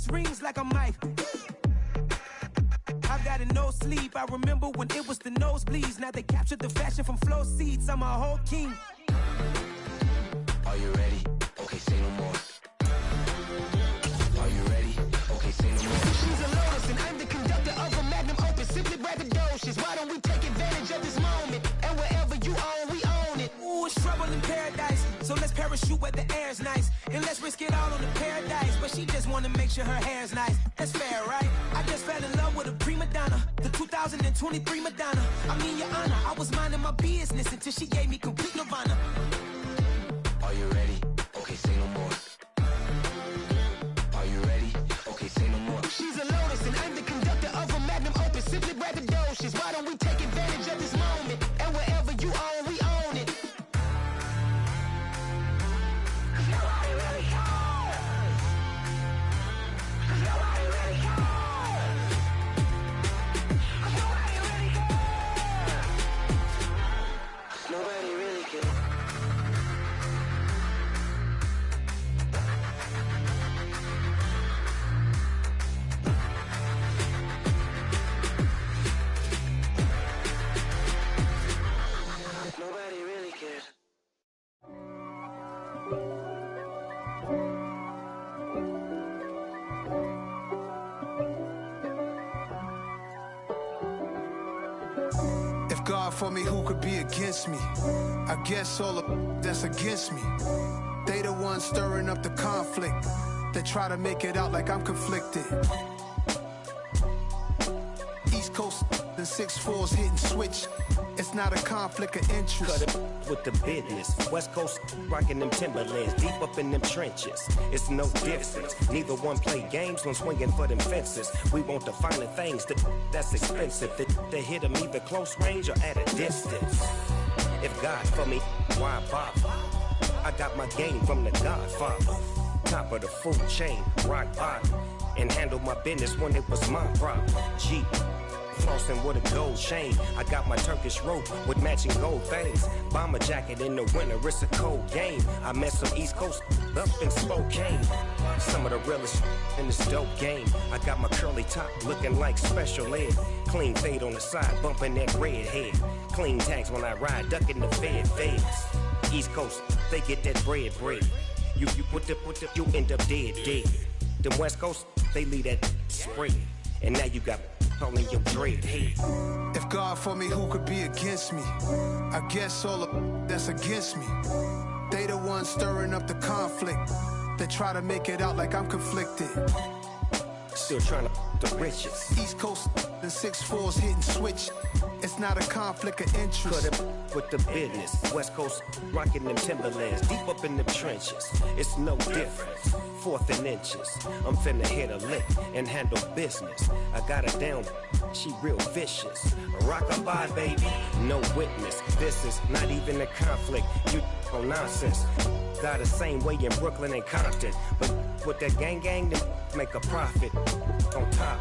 6 rings like a Mike. I've got a no sleep. I remember when it was the nosebleeds. Now they captured the fashion from flow seats. I'm a whole king. Are you ready? Okay, say no more. Are you ready? Okay, say no more. She's a lotus and I'm the conductor of a magnum opus. Simply braggadocious. Why don't we take advantage of this moment? And wherever you own, we own it. Ooh, it's trouble in paradise. So let's parachute where the air's nice. And let's risk it all on the paradise. But she just wanna make sure her hair's nice. That's fair, right? I just fell in love with a prima donna. The 2023 Madonna. I mean, your honor, I was minding my business until she gave me complete nirvana. Are you ready? Okay, say no more. Are you ready? Okay, say no more. She's a lotus and I'm the conductor of a magnum opus. Simply braggadocious. Why don't we take advantage of this moment? And wherever you own, we own it. Nobody really cares. Nobody really cares. Nobody really cares. Nobody really cares. Nobody really cares. If God for me, who could be against me? I guess all of that's against me. They the ones stirring up the conflict. They try to make it out like I'm conflicted. East Coast and 6'4's hitting switch. It's not a conflict of interest. Cut it with the business. West Coast rocking them Timberlands, deep up in them trenches. It's no difference. Neither one play games when swinging for them fences. We want the finer things that's expensive. They hit them either close range or at a distance. If God for me, why bother? I got my game from the Godfather. Top of the food chain, rock bottom. And handle my business when it was my problem. G. Flossing with a gold chain. I got my Turkish rope with matching gold things. Bomber jacket in the winter, it's a cold game. I met some East Coast up in Spokane. Some of the realest in this dope game. I got my curly top looking like special ed. Clean fade on the side, bumping that red head. Clean tags when I ride, ducking the feds. East Coast, they get that bread. You put the, you end up dead. Them West Coast, they leave that spread. And now you got calling your dread head. If God for me, who could be against me? I guess all of that's against me. They the ones stirring up the conflict. They try to make it out like I'm conflicted. Still trying to the riches. East Coast and 6'4's hitting switch. It's not a conflict of interest. Cut it with the business. West Coast rocking them Timberlands, deep up in them trenches. It's no difference. 4th and inches. I'm finna hit a lick and handle business. I got her down, she real vicious. Rock-a-bye, baby, no witness. This is not even a conflict. You on nonsense. Got the same way in Brooklyn and Compton. But with that gang, they make a profit. On top,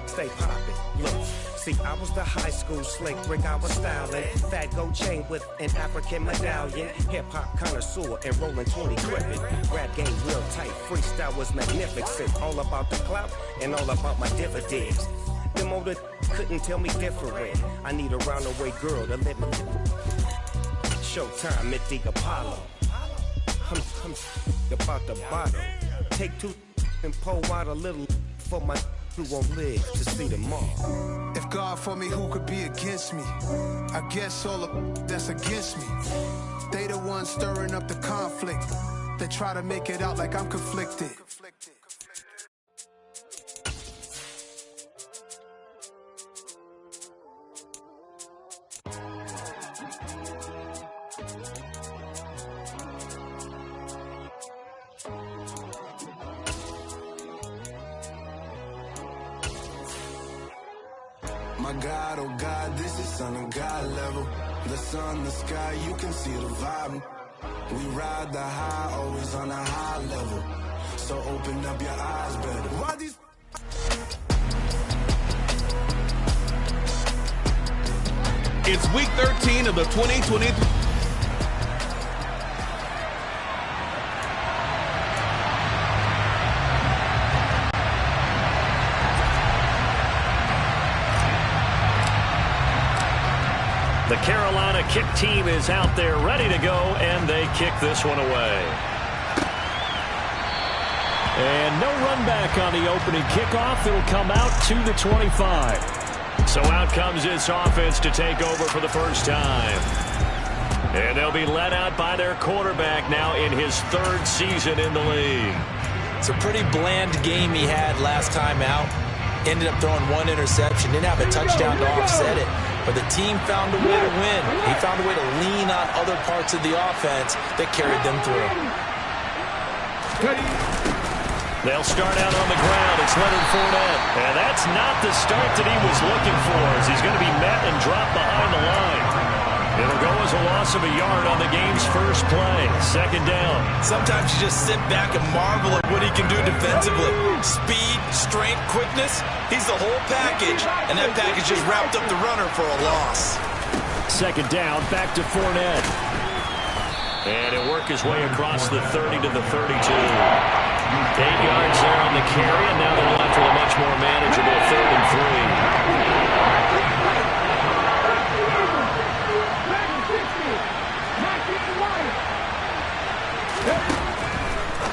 stay poppin'. Look. See, I was the high school slick brick, I was styling. Fat gold chain with an African medallion. Hip-hop connoisseur and rolling 20 gripping. Rap game real tight, freestyle was magnificent. All about the clout and all about my dividends. Them older couldn't tell me different. I need a round-the-way girl to let me. Showtime at the Apollo. I'm about the bottle. Take 2 and pour out a little for my who won't live to see tomorrow. If God for me, who could be against me? I guess all of that's against me. They the ones stirring up the conflict. They try to make it out like I'm conflicted. My God, oh God, this is son of God level. The sun, the sky, you can see the vibe. We ride the high, always on a high level. So open up your eyes better. Why these? It's week 13 of the 2023. The Carolina kick team is out there ready to go, and they kick this one away. And no run back on the opening kickoff. It'll come out to the 25. So out comes this offense to take over for the first time. And they'll be led out by their quarterback now in his 3rd season in the league. It's a pretty bland game he had last time out. Ended up throwing 1 interception. Didn't have a touchdown to offset it. But the team found a way to win. He found a way to lean on other parts of the offense that carried them through. They'll start out on the ground. It's Leonard Fournette. And that's not the start that he was looking for, as he's going to be met and dropped behind the line. It'll go as a loss of a yard on the game's first play. 2nd down. Sometimes you just sit back and marvel at what he can do defensively. Speed, strength, quickness. He's the whole package. And that package just wrapped up the runner for a loss. 2nd down, back to Fournette. And he'll work his way across the 30 to the 32. 8 yards there on the carry, and now they're left with a much more manageable 3rd and 3.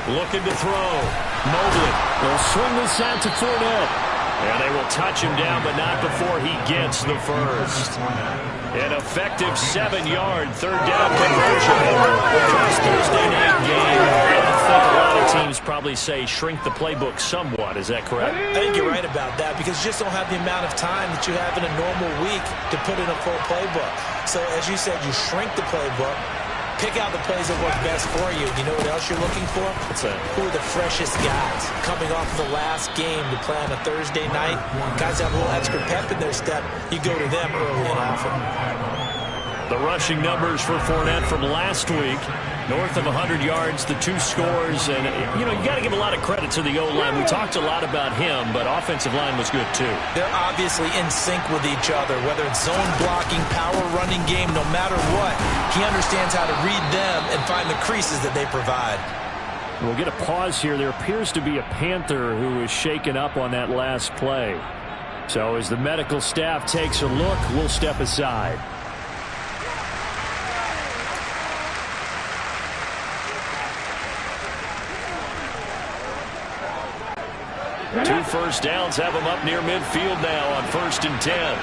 Looking to throw. Mobley will swing this out to Fournette. And they will touch him down, but not before he gets the first. An effective 7-yard 3rd down conversion. First Thursday night game. I think a lot of teams probably say shrink the playbook somewhat. Is that correct? I think you're right about that, because you just don't have the amount of time that you have in a normal week to put in a full playbook. So as you said, you shrink the playbook. Pick out the plays that work best for you. You know what else you're looking for? What's that? Who are the freshest guys coming off the last game to play on a Thursday night? Guys have a little extra pep in their step. You go to them early and often. The rushing numbers for Fournette from last week, north of 100 yards, the 2 scores. And, you know, you got to give a lot of credit to the O-line. We talked a lot about him, but offensive line was good, too. They're obviously in sync with each other, whether it's zone blocking, power running game, no matter what. He understands how to read them and find the creases that they provide. We'll get a pause here. There appears to be a Panther who is shaken up on that last play. So as the medical staff takes a look, we'll step aside. Two first downs have them up near midfield now on 1st and 10.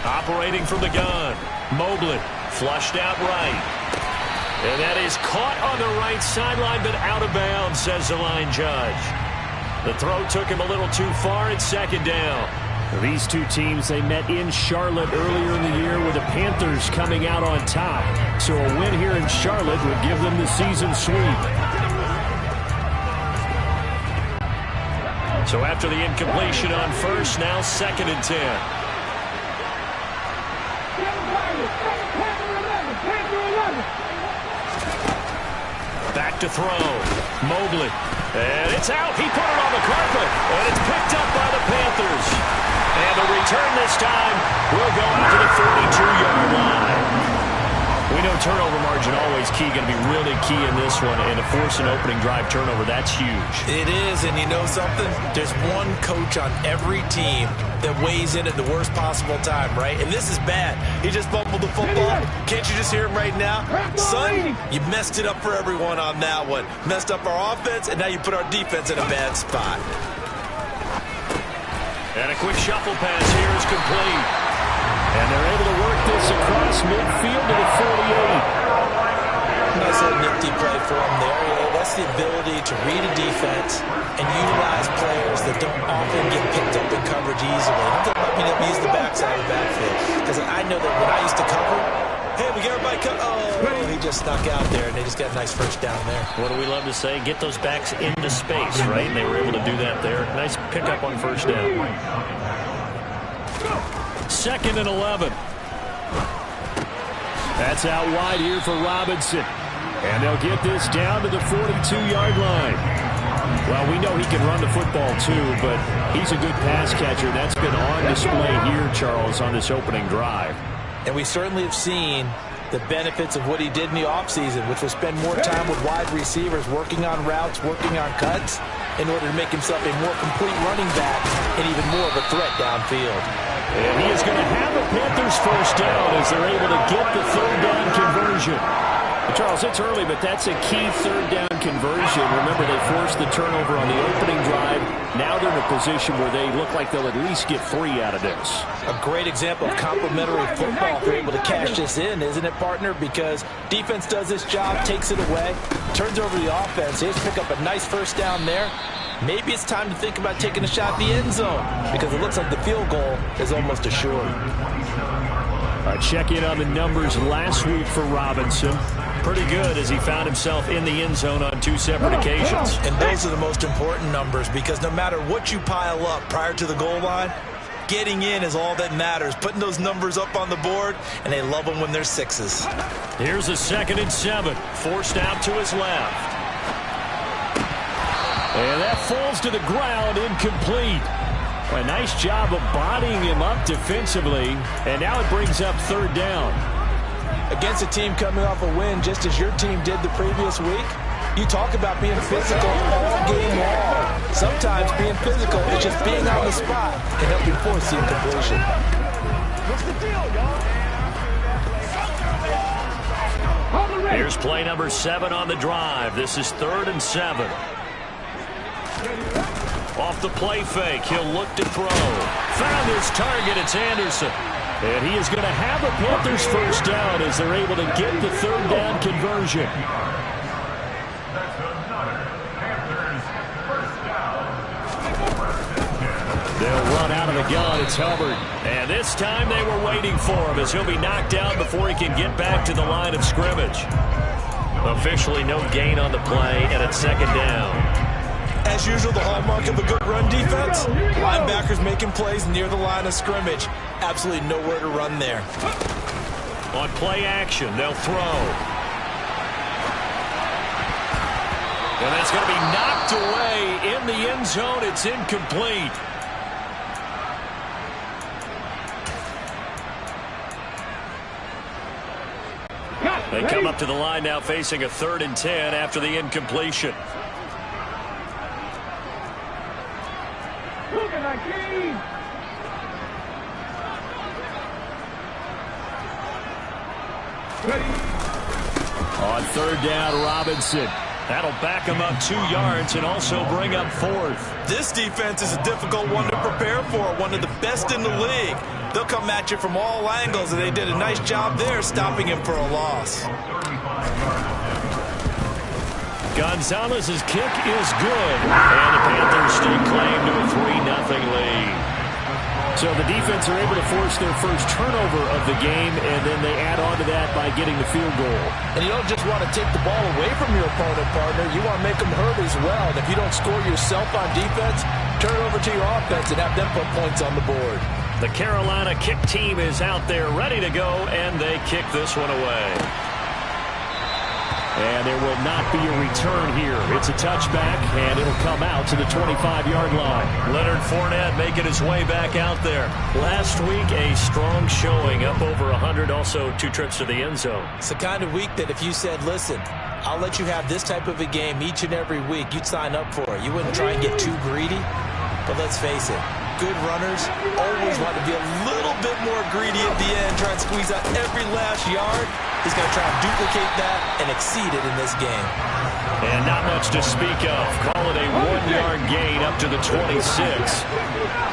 Operating from the gun, Mobley. Flushed out right. And that is caught on the right sideline, but out of bounds, says the line judge. The throw took him a little too far. It's 2nd down. These two teams, they met in Charlotte earlier in the year with the Panthers coming out on top. So a win here in Charlotte would give them the season sweep. So after the incompletion on 1st, now 2nd and 10. Back to throw. Mobley. And it's out. He put it on the carpet. And it's picked up by the Panthers. And the return this time will go out to the 42-yard line. We know turnover margin always key, going to be really key in this one. And to force an opening drive turnover, that's huge. It is, and you know something? There's one coach on every team that weighs in at the worst possible time, right? And this is bad. He just fumbled the football. Can't you just hear him right now? Son, you messed it up for everyone on that one. Messed up our offense, and now you put our defense in a bad spot. And a quick shuffle pass here is complete. And they're able to work this across midfield to the 48. Nice little nifty play for him there. That's the ability to read a defense and utilize players that don't often get picked up in coverage easily. I'm talking about being able to use the backside of the backfield. Because I know that when I used to cover, hey, we get everybody cut. Oh, he just snuck out there, and they just got a nice first down there. What do we love to say? Get those backs into space, right? And they were able to do that there. Nice pickup on 1st down. 2nd and 11. That's out wide here for Robinson. And they'll get this down to the 42-yard line. Well, we know he can run the football too, but he's a good pass catcher. That's been on display here, Charles, on this opening drive. And we certainly have seen the benefits of what he did in the offseason, which was spend more time with wide receivers, working on routes, working on cuts, in order to make himself a more complete running back and even more of a threat downfield. And he is going to have the Panthers first down as they're able to get the third down conversion. Charles, it's early, but that's a key third down conversion. Remember, they forced the turnover on the opening drive. Now they're in a position where they look like they'll at least get 3 out of this. A great example of complementary football if they're able to cash this in, isn't it, partner? Because defense does this job, takes it away, turns over the offense. They just pick up a nice first down there. Maybe it's time to think about taking a shot at the end zone because it looks like the field goal is almost assured. Check in on the numbers last week for Robinson. Pretty good as he found himself in the end zone on 2 separate occasions. And those are the most important numbers because no matter what you pile up prior to the goal line, getting in is all that matters. Putting those numbers up on the board, and they love them when they're 6s. Here's a 2nd and 7. Forced out to his left. And that falls to the ground, incomplete. A nice job of bodying him up defensively, and now it brings up 3rd down. Against a team coming off a win, just as your team did the previous week, you talk about being physical all game long. Sometimes being physical is just being on the spot and helping force the incompletion. What's the deal, y'all? Here's play number 7 on the drive. This is 3rd and 7. Off the play fake, he'll look to throw. Found his target, it's Anderson. And he is going to have the Panthers first down as they're able to get the 3rd down conversion. They'll run out of the gun. It's Hubbard. And this time they were waiting for him as he'll be knocked down before he can get back to the line of scrimmage. Officially no gain on the play, and it's 2nd down. As usual, the hallmark of a good run defense, linebackers making plays near the line of scrimmage. Absolutely nowhere to run there. On play action, they'll throw. And that's going to be knocked away in the end zone. It's incomplete. They come up to the line now facing a 3rd and 10 after the incompletion. On 3rd down, Robinson. That'll back him up 2 yards and also bring up 4th. This defense is a difficult one to prepare for, one of the best in the league. They'll come at you from all angles, and they did a nice job there stopping him for a loss. Gonzalez's kick is good, and the Panthers stake claim to a 3-0 lead. So the defense are able to force their first turnover of the game, and then they add on to that by getting the field goal. And you don't just want to take the ball away from your opponent, partner. You want to make them hurt as well. And if you don't score yourself on defense, turn it over to your offense and have them put points on the board. The Carolina kick team is out there ready to go, and they kick this one away. And there will not be a return here. It's a touchback, and it'll come out to the 25-yard line. Leonard Fournette making his way back out there. Last week, a strong showing, up over 100, also 2 trips to the end zone. It's the kind of week that if you said, listen, I'll let you have this type of a game each and every week, you'd sign up for it. You wouldn't try and get too greedy, but let's face it. Good runners always want to be a little bit more greedy at the end, try and squeeze out every last yard. He's going to try and duplicate that and exceed it in this game. And not much to speak of. Call it a 1-yard gain up to the 26.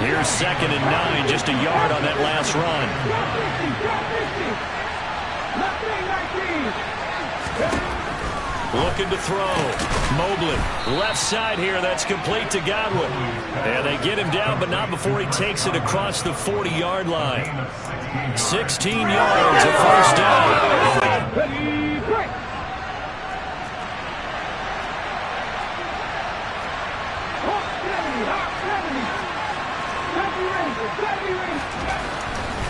Here's 2nd and 9, just a yard on that last run. Looking to throw. Mobley, left side here. That's complete to Godwin. And they get him down, but not before he takes it across the 40-yard line. 16 yards, a first down.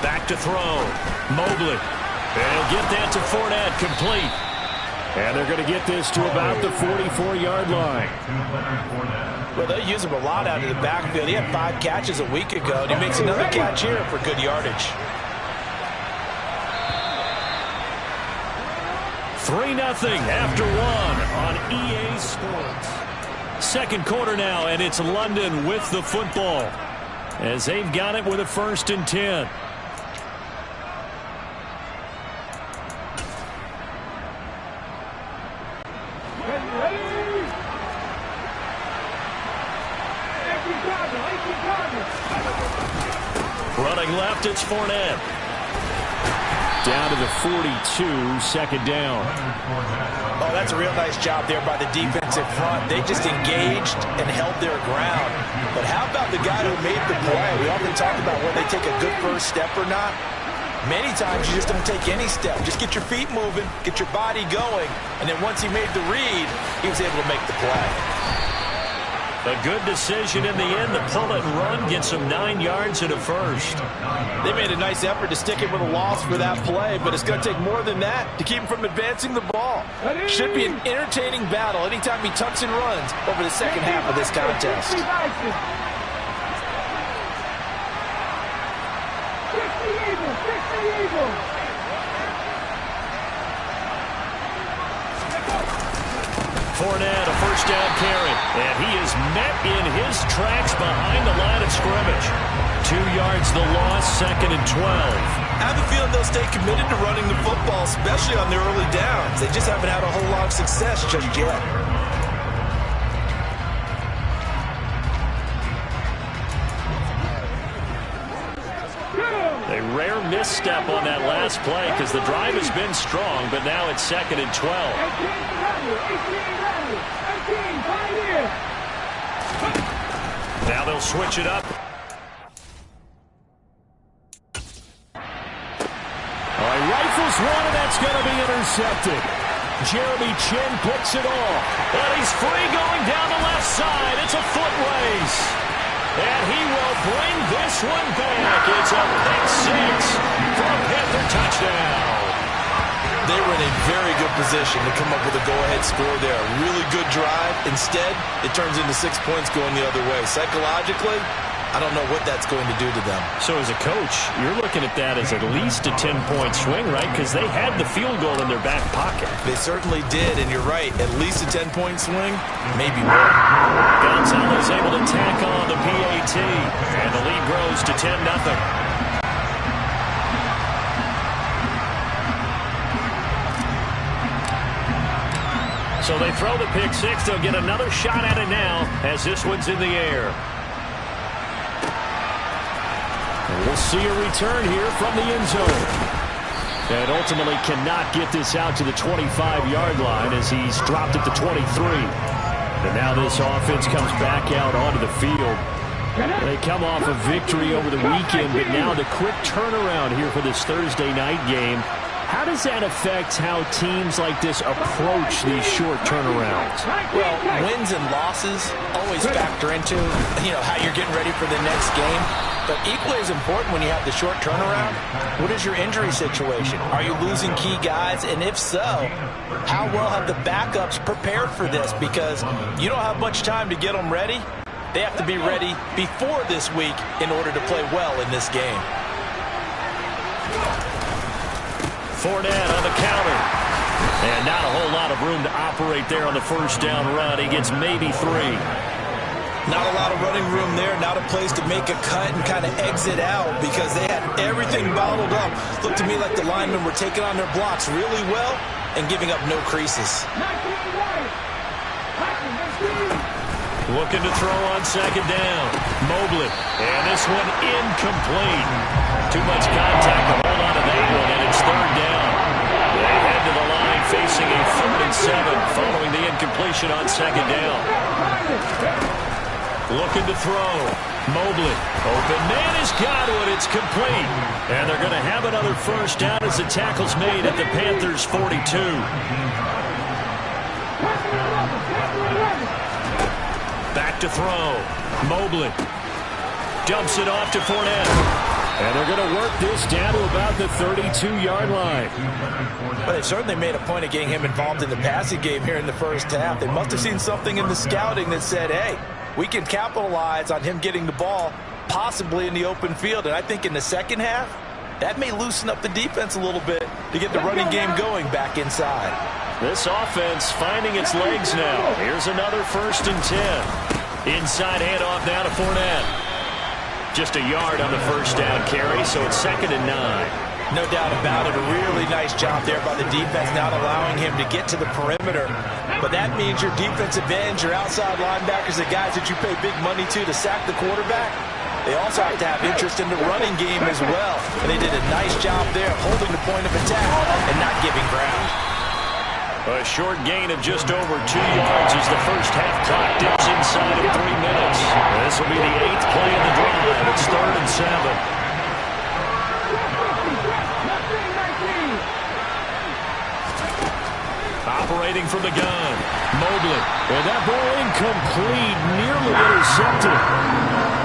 Back to throw. Mobley. And he'll get that to Fournette, complete. And they're going to get this to about the 44-yard line. Well, they use him a lot out of the backfield. He had 5 catches a week ago, and he makes another catch here for good yardage. 3-0 after 1 on EA Sports. Second quarter now, and it's London with the football as they've got it with a 1st and 10. Running left, it's Fournette. Down to the 42, second down. Oh, that's a real nice job there by the defensive front. They just engaged and held their ground. But how about the guy who made the play? We often talk about when they take a good first step or not. Many times you just don't take any step. Just get your feet moving, get your body going, and then once he made the read, he was able to make the play. A good decision in the end. The pull and run gets him 9 yards and a first. They made a nice effort to stick it with a loss for that play, but it's going to take more than that to keep him from advancing the ball. Should be an entertaining battle anytime he tucks and runs over the second half of this contest. Fournette, a first down carry, and he is met in his tracks behind the line of scrimmage. 2 yards the loss, 2nd and 12. I have a feeling they'll stay committed to running the football, especially on their early downs. They just haven't had a whole lot of success just yet. A rare misstep on that last play because the drive has been strong, but now it's 2nd and 12. Now they'll switch it up. Rifles one, and that's going to be intercepted. Jeremy Chin picks it off, and he's free going down the left side. It's a foot race. And he will bring this one back. It's a pick six for a Panther touchdown. They were in a very good position to come up with a go-ahead score there. A really good drive. Instead, it turns into 6 points going the other way. Psychologically, I don't know what that's going to do to them. So as a coach, you're looking at that as at least a 10-point swing, right? Because they had the field goal in their back pocket. They certainly did, and you're right. At least a 10-point swing, maybe more. Gonzalez able to tack on the PAT, and the lead grows to 10-0. So they throw the pick six. They'll get another shot at it now as this one's in the air. And we'll see a return here from the end zone. And ultimately cannot get this out to the 25-yard line as he's dropped at the 23. And now this offense comes back out onto the field. They come off a victory over the weekend, but now the quick turnaround here for this Thursday night game. How does that affect how teams like this approach these short turnarounds? Well, wins and losses always factor into, how you're getting ready for the next game. But equally as important when you have the short turnaround, what is your injury situation? Are you losing key guys? And if so, how well have the backups prepared for this? Because you don't have much time to get them ready. They have to be ready before this week in order to play well in this game. Fournette on the counter. And not a whole lot of room to operate there on the first down run. He gets maybe 3. Not a lot of running room there. Not a place to make a cut and kind of exit out because they had everything bottled up. Looked to me like the linemen were taking on their blocks really well and giving up no creases. Looking to throw on second down. Mobley. And this one incomplete. Too much contact to hold on to that one, and it's third down. They head to the line facing a 3rd and 7 following the incompletion on second down. Looking to throw. Mobley. Open man has got it. It's complete. And they're going to have another first down as the tackle's made at the Panthers' 42. Back to throw. Mobley dumps it off to Fournette. And they're going to work this down to about the 32-yard line. But they certainly made a point of getting him involved in the passing game here in the first half. They must have seen something in the scouting that said, hey, we can capitalize on him getting the ball possibly in the open field. And I think in the second half, that may loosen up the defense a little bit to get the running game going back inside. This offense finding its legs now. Here's another 1st and 10. Inside handoff now to Fournette. Just a yard on the first down carry, so it's 2nd and 9. No doubt about it. A really nice job there by the defense, not allowing him to get to the perimeter. But that means your defensive ends, your outside linebackers, the guys that you pay big money to sack the quarterback, they also have to have interest in the running game as well. And they did a nice job there holding the point of attack and not giving ground. A short gain of just over 2 yards as the first half clock dips inside of 3 minutes. This will be the 8th play of the drive. It's 3rd and 7. Operating from the gun, Mobley. And that ball incomplete, nearly intercepted.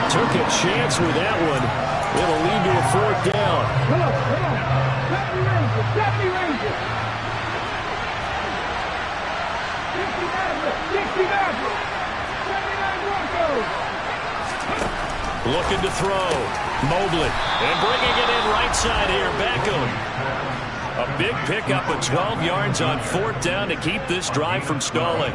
Took a chance with that one. It'll lead to a 4th down. Come on. Stop me, Ranger. 60 Mavericks. 79 Broncos. Looking to throw. Mobley. And bringing it in right side here. Beckham. A big pickup of 12 yards on 4th down to keep this drive from stalling.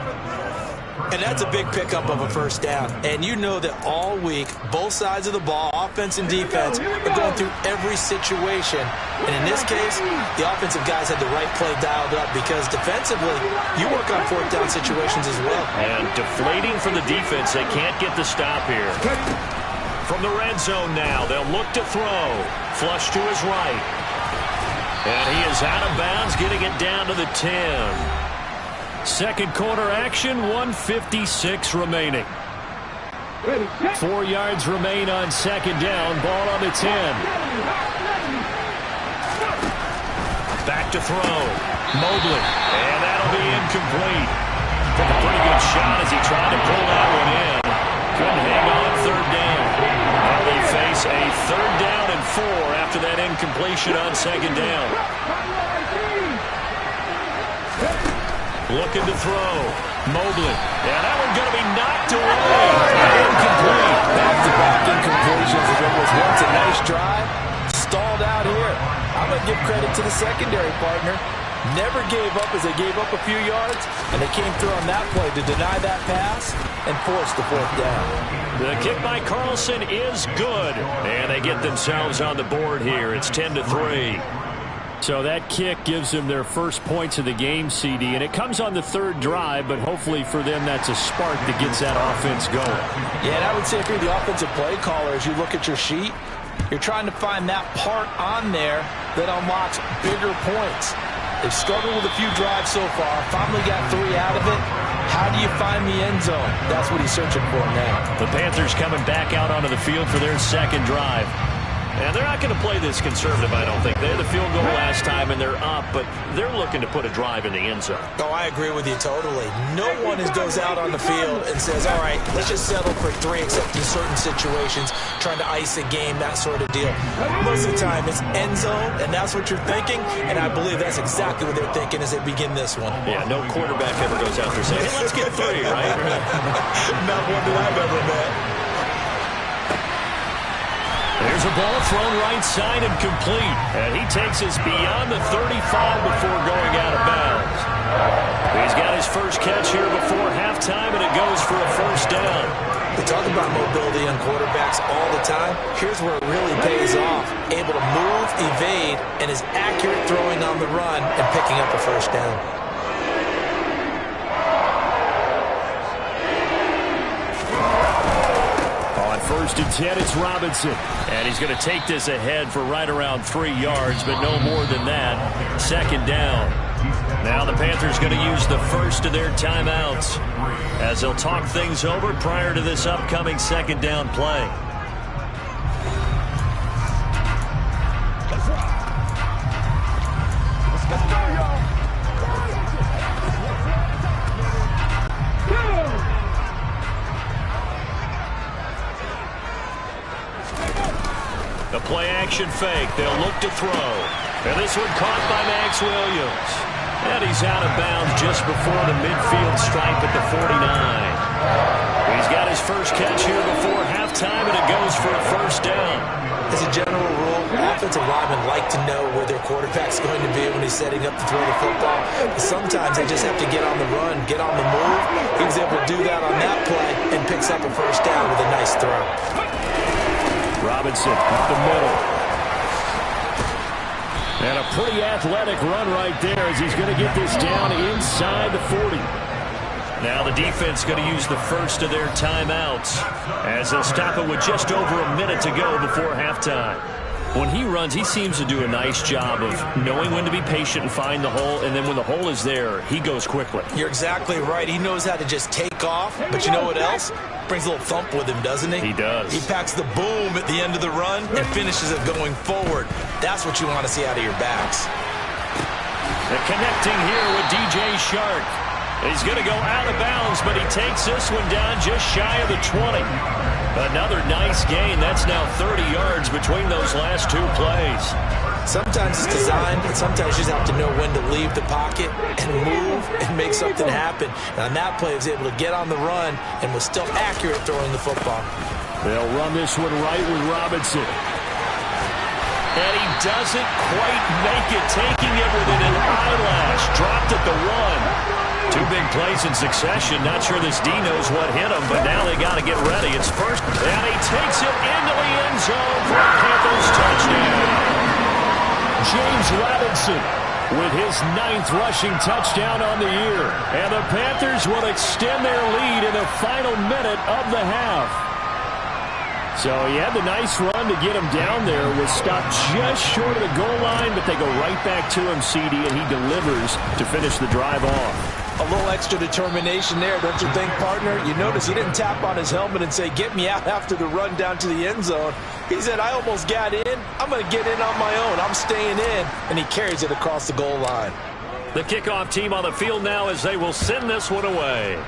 And that's a big pickup of a first down. And you know that all week, both sides of the ball, offense and defense, are going through every situation. And in this case, the offensive guys had the right play dialed up because defensively, you work on 4th down situations as well. And deflating for the defense. They can't get the stop here. From the red zone now, they'll look to throw. Flush to his right. And he is out of bounds, getting it down to the 10. Second quarter action, 1:56 remaining. 4 yards remain on 2nd down. Ball on the 10. Back to throw. Mobley. And that'll be incomplete. Took a pretty good shot as he tried to pull that one in. Couldn't hang on 3rd down. Now they face a 3rd down and 4 after that incompletion on 2nd down. Looking to throw. Mobley. Yeah, that one's going to be knocked away. Incomplete. Back-to-back incompletions. If it was once a nice drive, stalled out here. I'm going to give credit to the secondary partner. Never gave up as they gave up a few yards, and they came through on that play to deny that pass and force the 4th down. The kick by Carlson is good, and they get themselves on the board here. It's 10-3. So that kick gives them their first points of the game, CD, and it comes on the 3rd drive, but hopefully for them that's a spark that gets that offense going. Yeah, and I would say if you're the offensive play caller, as you look at your sheet, you're trying to find that part on there that unlocks bigger points. They've struggled with a few drives so far, finally got 3 out of it. How do you find the end zone? That's what he's searching for now. The Panthers coming back out onto the field for their 2nd drive. And they're not going to play this conservative, I don't think. They had the field goal last time, and they're up, but they're looking to put a drive in the end zone. Oh, I agree with you totally. No one goes out on the field and says, all right, let's just settle for 3, except in certain situations, trying to ice a game, that sort of deal. Most of the time, it's end zone, and that's what you're thinking, and I believe that's exactly what they're thinking as they begin this one. Yeah, no quarterback ever goes out there saying, hey, let's get 3, right? Not one that I've ever met. There's a ball thrown right side and complete. And he takes us beyond the 35 before going out of bounds. He's got his first catch here before halftime, and it goes for a 1st down. We talk about mobility on quarterbacks all the time. Here's where it really pays off. Able to move, evade, and is accurate throwing on the run and picking up a 1st down. 1st and 10, it's Robinson. And he's going to take this ahead for right around 3 yards, but no more than that. 2nd down. Now the Panthers going to use the first of their timeouts as they'll talk things over prior to this upcoming 2nd down play. The play-action fake. They'll look to throw. And this one caught by Max Williams. And he's out of bounds just before the midfield stripe at the 49. He's got his first catch here before halftime, and it goes for a first down. As a general rule, offensive linemen like to know where their quarterback's going to be when he's setting up to throw the football. But sometimes they just have to get on the run, get on the move. He was able to do that on that play and picks up a first down with a nice throw. Robinson up the middle. And a pretty athletic run right there as he's going to get this down inside the 40. Now the defense going to use the first of their timeouts as they'll stop it with just over a minute to go before halftime. When he runs, he seems to do a nice job of knowing when to be patient and find the hole, and then when the hole is there, he goes quickly. You're exactly right. He knows how to just take off, but you know what else? Brings a little thump with him, doesn't he? He does. He packs the boom at the end of the run and finishes it going forward. That's what you want to see out of your backs. The connecting here with DJ Shark. He's going to go out of bounds, but he takes this one down just shy of the 20. Another nice gain. That's now 30 yards between those last two plays. Sometimes it's designed, but sometimes you just have to know when to leave the pocket and move and make something happen. And on that play, he was able to get on the run and was still accurate throwing the football. They'll run this one right with Robinson. And he doesn't quite make it, taking it within an eyelash. Dropped at the 1. Two big plays in succession. Not sure this D knows what hit him, but now they got to get ready. It's first, and he takes it into the end zone for a Panthers touchdown. James Robinson with his 9th rushing touchdown on the year. And the Panthers will extend their lead in the final minute of the half. So he had the nice run to get him down there. Was stopped just short of the goal line, but they go right back to him, CD, and he delivers to finish the drive off. A little extra determination there, don't you think, partner? You notice he didn't tap on his helmet and say, get me out after the run down to the end zone. He said, I almost got in. I'm going to get in on my own. I'm staying in. And he carries it across the goal line. The kickoff team on the field now as they will send this one away.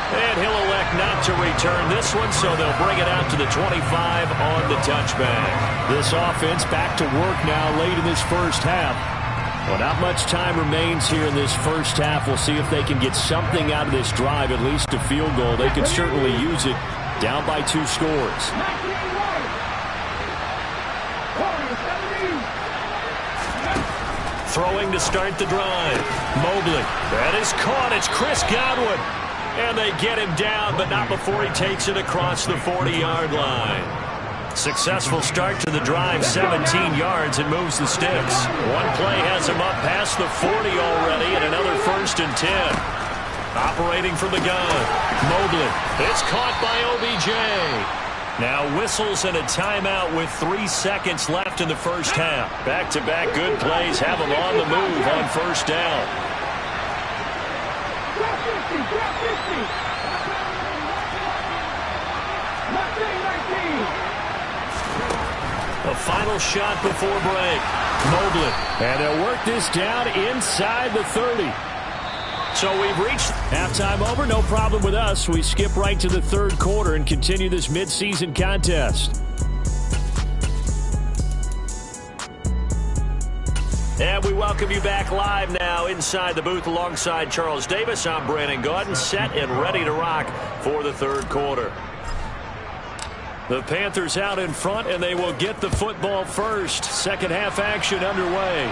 And he'll elect not to return this one, so they'll bring it out to the 25 on the touchback. This offense back to work now late in this first half. Well, not much time remains here in this first half. We'll see if they can get something out of this drive, at least a field goal. They could certainly use it down by 2 scores. Throwing to start the drive. Mobley. That is caught. It's Chris Godwin. And they get him down, but not before he takes it across the 40-yard line. Successful start to the drive, 17 yards, and moves the sticks. One play has him up past the 40 already, and another 1st and 10. Operating from the gun. Mobley. It's caught by OBJ. Now whistles and a timeout with 3 seconds left in the first half. Back-to-back good plays have him on the move on first down. A final shot before break. Mobley. And they'll work this down inside the 30. So we've reached halftime over. No problem with us. We skip right to the 3rd quarter and continue this midseason contest. And we welcome you back live now inside the booth alongside Charles Davis. I'm Brandon Gordon, set and ready to rock for the 3rd quarter. The Panthers out in front, and they will get the football first. Second half action underway.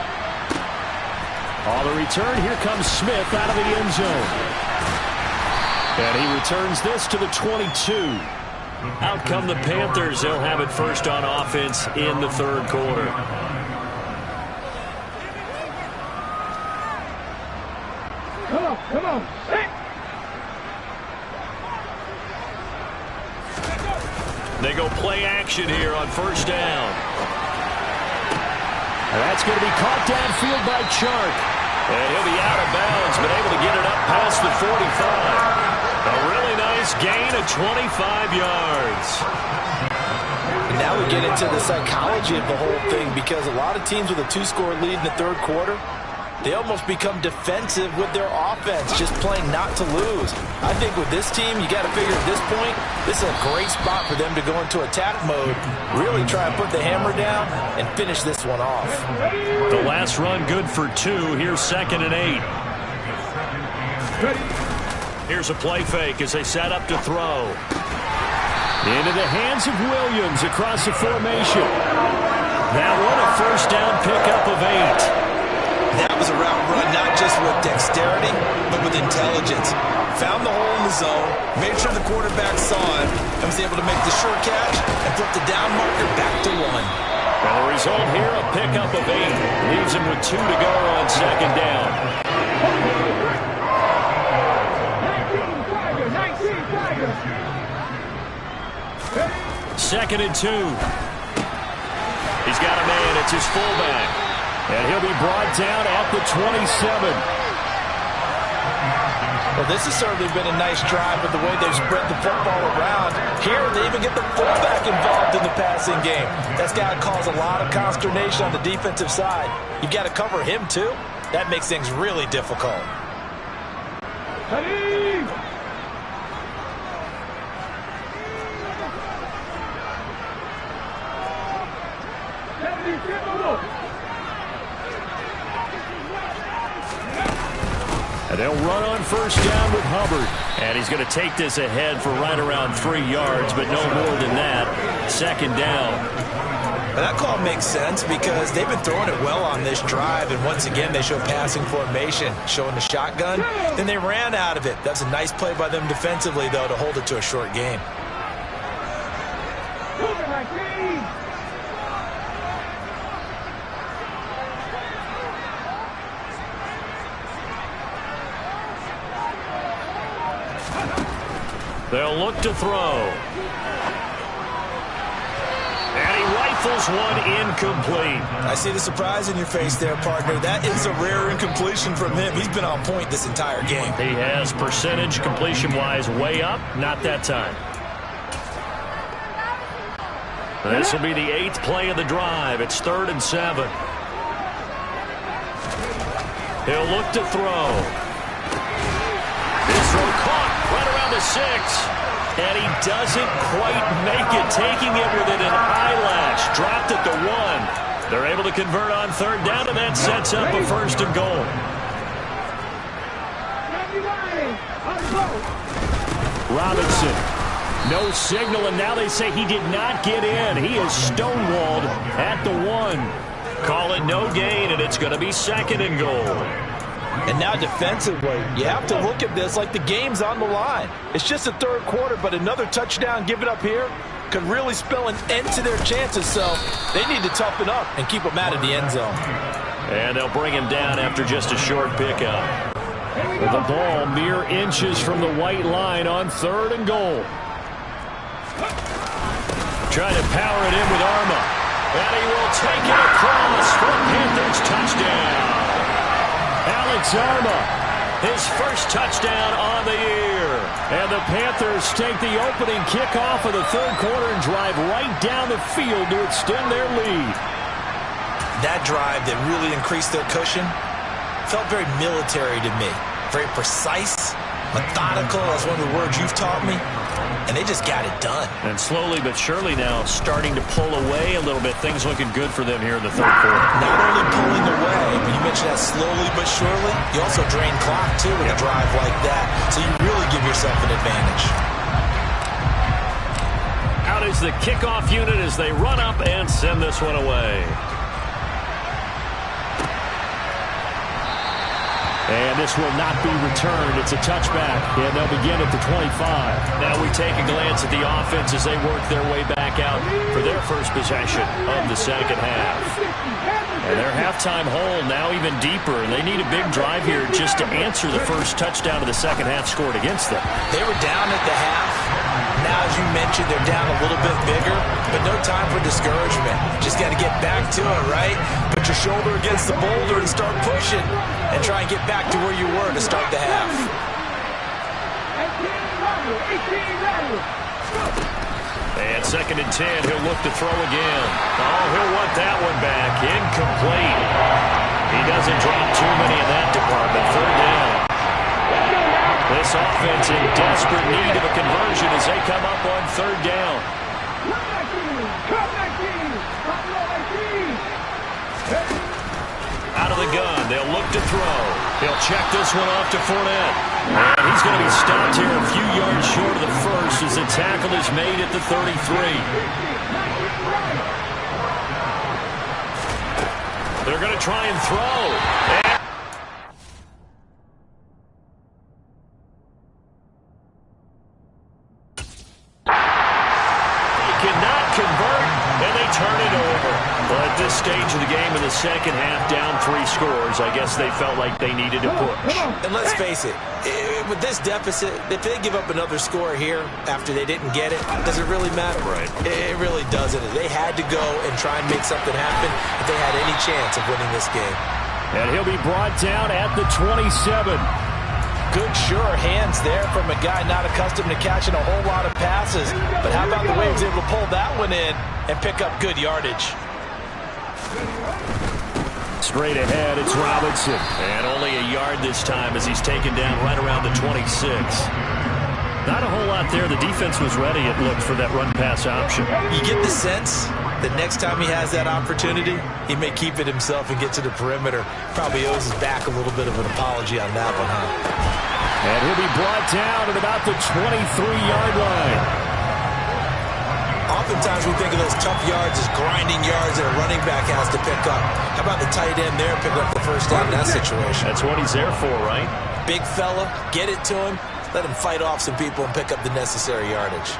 On the return, here comes Smith out of the end zone. And he returns this to the 22. Out come the Panthers. They'll have it first on offense in the 3rd quarter. Come on. They go play action here on first down. And that's going to be caught downfield by Chark. And he'll be out of bounds, but able to get it up past the 45. A really nice gain of 25 yards. And now we get into the psychology of the whole thing, because a lot of teams with a 2-score lead in the 3rd quarter, they almost become defensive with their offense, just playing not to lose. I think with this team, you got to figure at this point, this is a great spot for them to go into attack mode, really try and put the hammer down and finish this one off. The last run good for 2. Here's 2nd and 8. Here's a play fake as they set up to throw. Into the hands of Williams across the formation. That one a first down pickup of 8. That was a route run, not just with dexterity, but with intelligence. Found the hole in the zone, made sure the quarterback saw it, and was able to make the sure catch and flip the down marker back to 1. And the result here, a pickup of 8. Leaves him with 2 to go on second down. 19 Tigers. 2nd and 2. He's got a man. It's his fullback. And he'll be brought down at the 27. Well, this has certainly been a nice drive with the way they've spread the football around. Here, they even get the fullback involved in the passing game. That's got to cause a lot of consternation on the defensive side. You've got to cover him, too. That makes things really difficult. And they'll run on first down with Hubbard. And he's going to take this ahead for right around 3 yards, but no more than that. Second down. And that call makes sense because they've been throwing it well on this drive. And once again, they show passing formation, showing the shotgun. Then they ran out of it. That's a nice play by them defensively, though, to hold it to a short game. They'll look to throw. And he rifles one incomplete. I see the surprise in your face there, partner. That is a rare incompletion from him. He's been on point this entire game. He has percentage completion-wise way up. Not that time. This will be the 8th play of the drive. It's 3rd and 7. He'll look to throw. This throw caught right around the 6. And he doesn't quite make it, taking it within an eyelash. Dropped at the 1. They're able to convert on 3rd down, and that sets up a 1st and goal. Robinson. No signal, and now they say he did not get in. He is stonewalled at the 1. Call it no gain, and it's going to be 2nd and goal. And now defensively, you have to look at this like the game's on the line. It's just the 3rd quarter, but another touchdown given up here could really spell an end to their chances. So they need to toughen up and keep them out of the end zone. And they'll bring him down after just a short pickup. With the ball mere inches from the white line on 3rd and goal. Trying to power it in with Arma. And he will take it across for Panthers touchdown. Alex Arma, his first touchdown on the year. And the Panthers take the opening kickoff of the 3rd quarter and drive right down the field to extend their lead. That drive that really increased their cushion felt very military to me. Very precise, methodical. That's one of the words you've taught me. And they just got it done. And slowly but surely now starting to pull away a little bit. Things looking good for them here in the 3rd quarter. Not only pulling away, but you mentioned that slowly but surely. You also drain clock, too, with a drive like that. So you really give yourself an advantage. Out is the kickoff unit as they run up and send this one away. And this will not be returned. It's a touchback, and they'll begin at the 25. Now we take a glance at the offense as they work their way back out for their first possession of the second half. And their halftime hole now even deeper. They need a big drive here just to answer the first touchdown of the second half scored against them. They were down at the half. Now, as you mentioned, they're down a little bit bigger, but no time for discouragement. Just got to get back to it, right? Put your shoulder against the boulder and start pushing and try and get back to where you were to start the half. And 2nd and 10, he'll look to throw again. Oh, he'll want that one back. Incomplete. He doesn't drop too many in that department. 3rd down. This offense in desperate need of a conversion as they come up on 3rd down. Out of the gun, they'll look to throw. He'll check this one off to Fournette. And he's going to be stopped here a few yards short of the first as the tackle is made at the 33. They're going to try and throw. And they cannot convert, and they turn it over. Well, at this stage of the game in the second half, down 3 scores, I guess they felt like they needed to push. And let's face it, with this deficit, if they give up another score here after they didn't get it, does it really matter? Right. It really doesn't. They had to go and try and make something happen if they had any chance of winning this game. And he'll be brought down at the 27. Good, sure hands there from a guy not accustomed to catching a whole lot of passes. But how about the way he was able to pull that one in and pick up good yardage? Straight ahead, it's Robinson. And only a yard this time as he's taken down right around the 26. Not a whole lot there. The defense was ready, it looked, for that run-pass option. You get the sense that next time he has that opportunity, he may keep it himself and get to the perimeter. Probably owes his back a little bit of an apology on that one, huh? And he'll be brought down at about the 23-yard line. Oftentimes we think of those tough yards as grinding yards that a running back has to pick up. How about the tight end there picking up the first down in that situation? That's what he's there for, right? Big fella, get it to him, let him fight off some people and pick up the necessary yardage.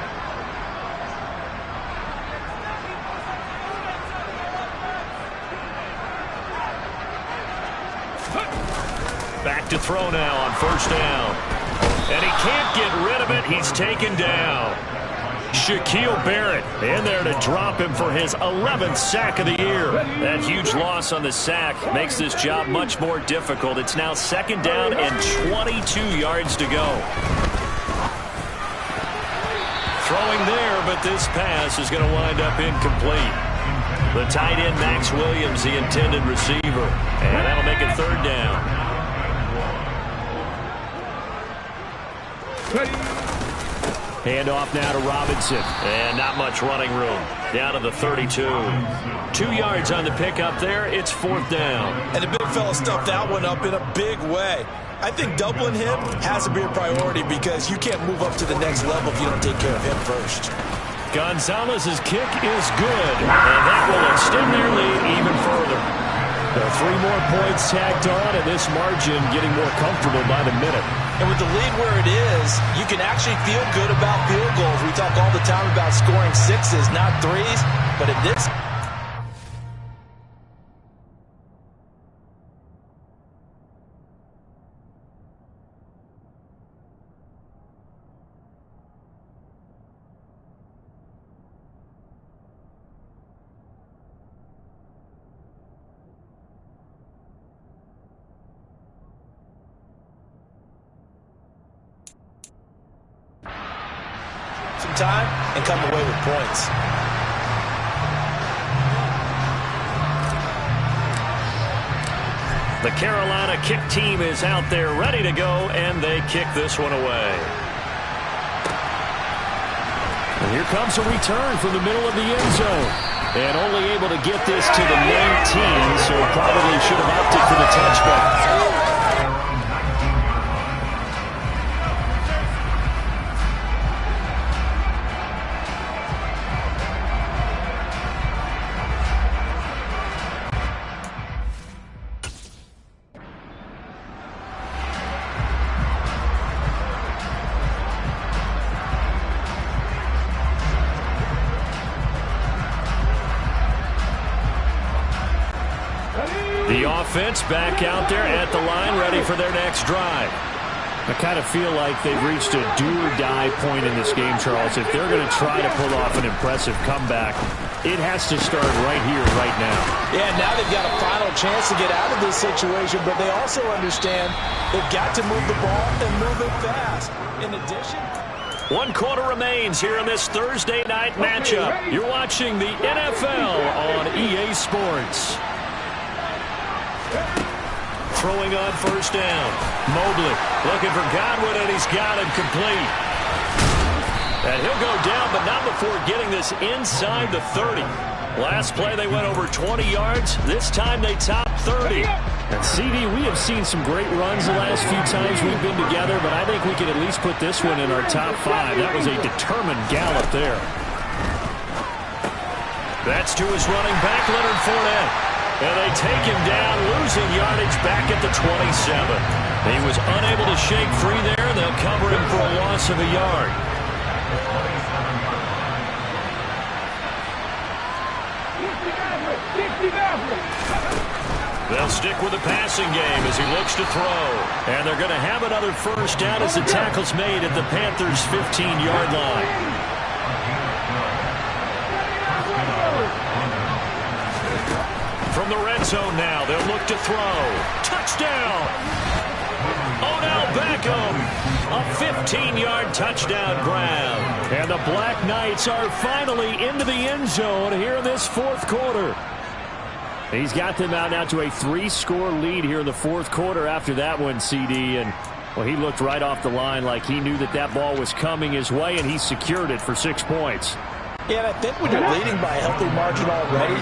Back to throw now on first down. And he can't get rid of it. He's taken down. Shaquille Barrett in there to drop him for his 11th sack of the year. That huge loss on the sack makes this job much more difficult. It's now second down and 22 yards to go. Throwing there, but this pass is going to wind up incomplete. The tight end, Max Williams, the intended receiver. And that'll make it third down. Hand off now to Robinson. And not much running room. Down to the 32. 2 yards on the pickup there. It's fourth down. And the big fella stuffed that one up in a big way. I think doubling him has to be a priority because you can't move up to the next level if you don't take care of him first. Gonzalez's kick is good. And that will extend their lead even further. 3 more points tagged on, and this margin getting more comfortable by the minute. And with the lead where it is, you can actually feel good about field goals. We talk all the time about scoring 6s, not 3s, but in this... time and come away with points. The Carolina kick team is out there ready to go, and they kick this one away. And here comes a return from the middle of the end zone. And only able to get this to the 19, so probably should have opted for the touchback. The offense back out there at the line, ready for their next drive. I kind of feel like they've reached a do-or-die point in this game, Charles. If they're going to try to pull off an impressive comeback, it has to start right here, right now. Yeah, now they've got a final chance to get out of this situation, but they also understand they've got to move the ball and move it fast. In addition... 1 quarter remains here in this Thursday night matchup. You're watching the NFL on EA Sports. Throwing on first down. Mobley looking for Godwin, and he's got him complete. And he'll go down, but not before getting this inside the 30. Last play, they went over 20 yards. This time, they topped 30. And CD, we have seen some great runs the last few times we've been together, but I think we can at least put this one in our top 5. That was a determined gallop there. That's to his running back, Leonard Fournette. And they take him down, losing yardage back at the 27. He was unable to shake free there. They'll cover him for a loss of a yard. They'll stick with the passing game as he looks to throw. And they're going to have another first down as the tackle's made at the Panthers' 15-yard line. From the red zone now, they'll look to throw. Touchdown! Odell Beckham! A 15-yard touchdown grab. And the Black Knights are finally into the end zone here in this fourth quarter. He's got them out now to a 3-score lead here in the fourth quarter after that one, CD. And, well, he looked right off the line like he knew that that ball was coming his way, and he secured it for 6 points. Yeah, and I think when you're leading by a healthy margin already,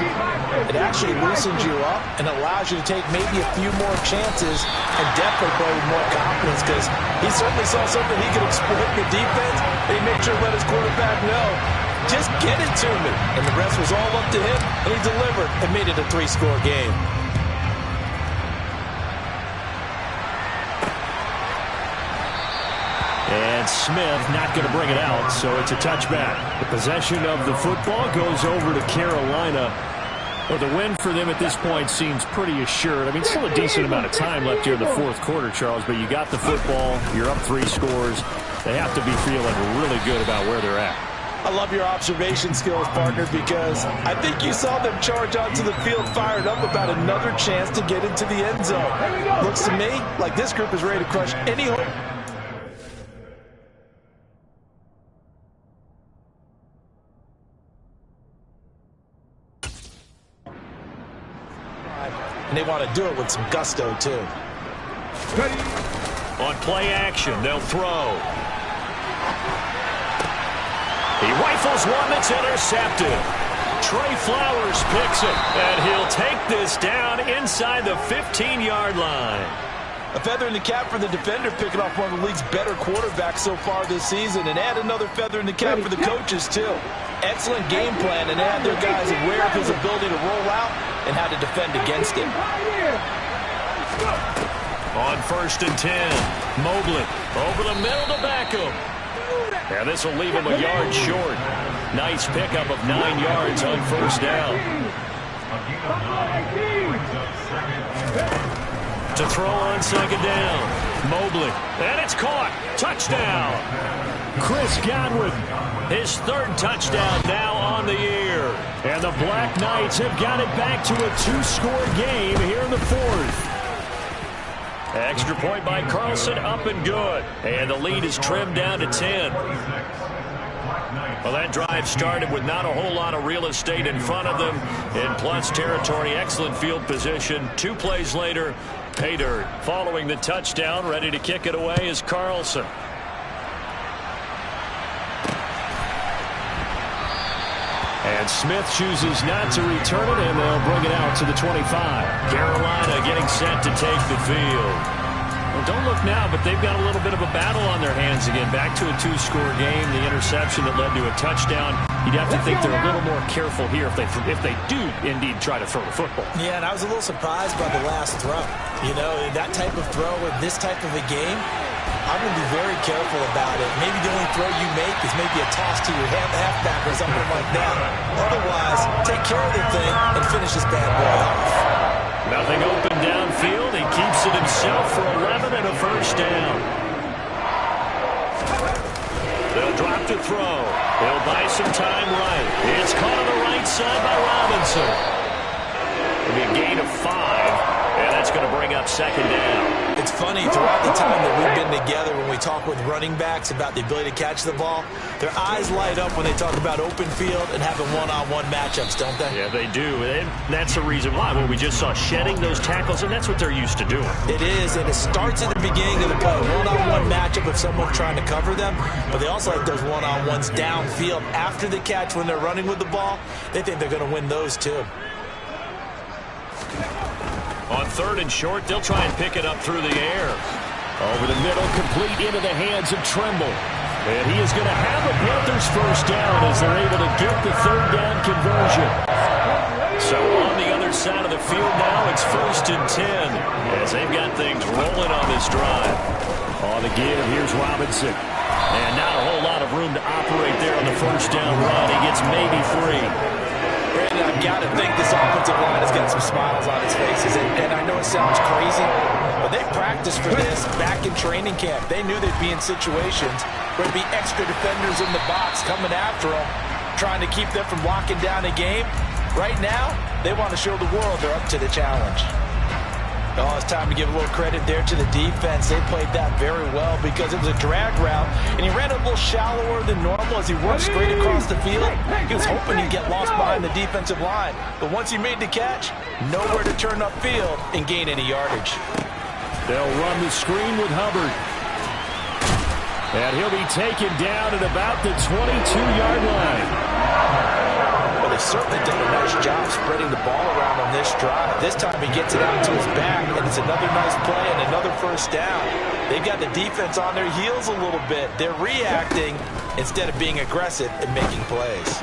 it actually loosens you up and allows you to take maybe a few more chances and definitely play with more confidence, because he certainly saw something he could exploit in the defense. He made sure to let his quarterback know, just get it to me. And the rest was all up to him, and he delivered and made it a 3-score game. And Smith not going to bring it out, so it's a touchback. The possession of the football goes over to Carolina. Well, the win for them at this point seems pretty assured. I mean, still a decent amount of time left here in the fourth quarter, Charles, but you got the football, you're up 3 scores. They have to be feeling really good about where they're at. I love your observation skills, partner, because I think you saw them charge onto the field fired up about another chance to get into the end zone. Looks to me like this group is ready to crush any hope. And they want to do it with some gusto, too. On play action, they'll throw. He rifles one that's intercepted. Trey Flowers picks it, and he'll take this down inside the 15-yard line. A feather in the cap for the defender, picking off one of the league's better quarterbacks so far this season, and add another feather in the cap for the coaches, too. Excellent game plan, and they had their guys aware of his ability to roll out and how to defend against it. On 1st and 10, Mobley over the middle to Beckham. And this will leave him a yard short. Nice pickup of 9 yards on first down. To throw on 2nd down, Mobley. And it's caught. Touchdown. Chris Godwin. His 3rd touchdown now on the year. And the Black Knights have got it back to a 2-score game here in the fourth. Extra point by Carlson, up and good. And the lead is trimmed down to 10. Well, that drive started with not a whole lot of real estate in front of them. In plus territory, excellent field position. 2 plays later, pay dirt. Following the touchdown, ready to kick it away is Carlson. And Smith chooses not to return it, and they'll bring it out to the 25. Carolina getting set to take the field. Well, don't look now, but they've got a little bit of a battle on their hands again. Back to a 2-score game. The interception that led to a touchdown. You'd have to think they're a little more careful here if they do indeed try to throw the football. Yeah, and I was a little surprised by the last throw. You know, that type of throw with this type of a game, I'm going to be very careful about it. Maybe the only throw you make is maybe a toss to your halfback or something like that. Otherwise, take care of the thing and finish this bad boy off. Nothing open downfield. He keeps it himself for 11 and a first down. They'll drop to throw. They'll buy some time right. It's caught on the right side by Robinson. It'll be a gain of 5, and that's going to bring up 2nd down. It's funny, throughout the time that we've been together, when we talk with running backs about the ability to catch the ball, their eyes light up when they talk about open field and having one-on-one matchups, don't they? Yeah, they do. And that's the reason why. Well, we just saw shedding those tackles, and that's what they're used to doing. It is, and it starts at the beginning of the play. One-on-one matchup if someone's trying to cover them, but they also like those one-on-ones downfield after the catch when they're running with the ball. They think they're going to win those too. On 3rd and short, they'll try and pick it up through the air. Over the middle, complete into the hands of Trimble. And he is going to have a Panthers first down as they're able to get the 3rd down conversion. So on the other side of the field now, it's 1st and 10 as they've got things rolling on this drive. On the give, here's Robinson. And not a whole lot of room to operate there on the first down run. He gets maybe 3. Brandon, I've got to think this offensive line has got some smiles on its faces. And I know it sounds crazy, but they practiced for this back in training camp. They knew they'd be in situations where there'd be extra defenders in the box coming after them, trying to keep them from locking down a game. Right now, they want to show the world they're up to the challenge. Oh, it's time to give a little credit there to the defense. They played that very well because it was a drag route, and he ran a little shallower than normal as he worked straight across the field. He was hoping he'd get lost behind the defensive line, but once he made the catch, nowhere to turn upfield and gain any yardage. They'll run the screen with Hubbard. And he'll be taken down at about the 22-yard line. They've certainly done a nice job spreading the ball around on this drive. This time he gets it out to his back, and it's another nice play and another first down. They've got the defense on their heels a little bit. They're reacting instead of being aggressive and making plays.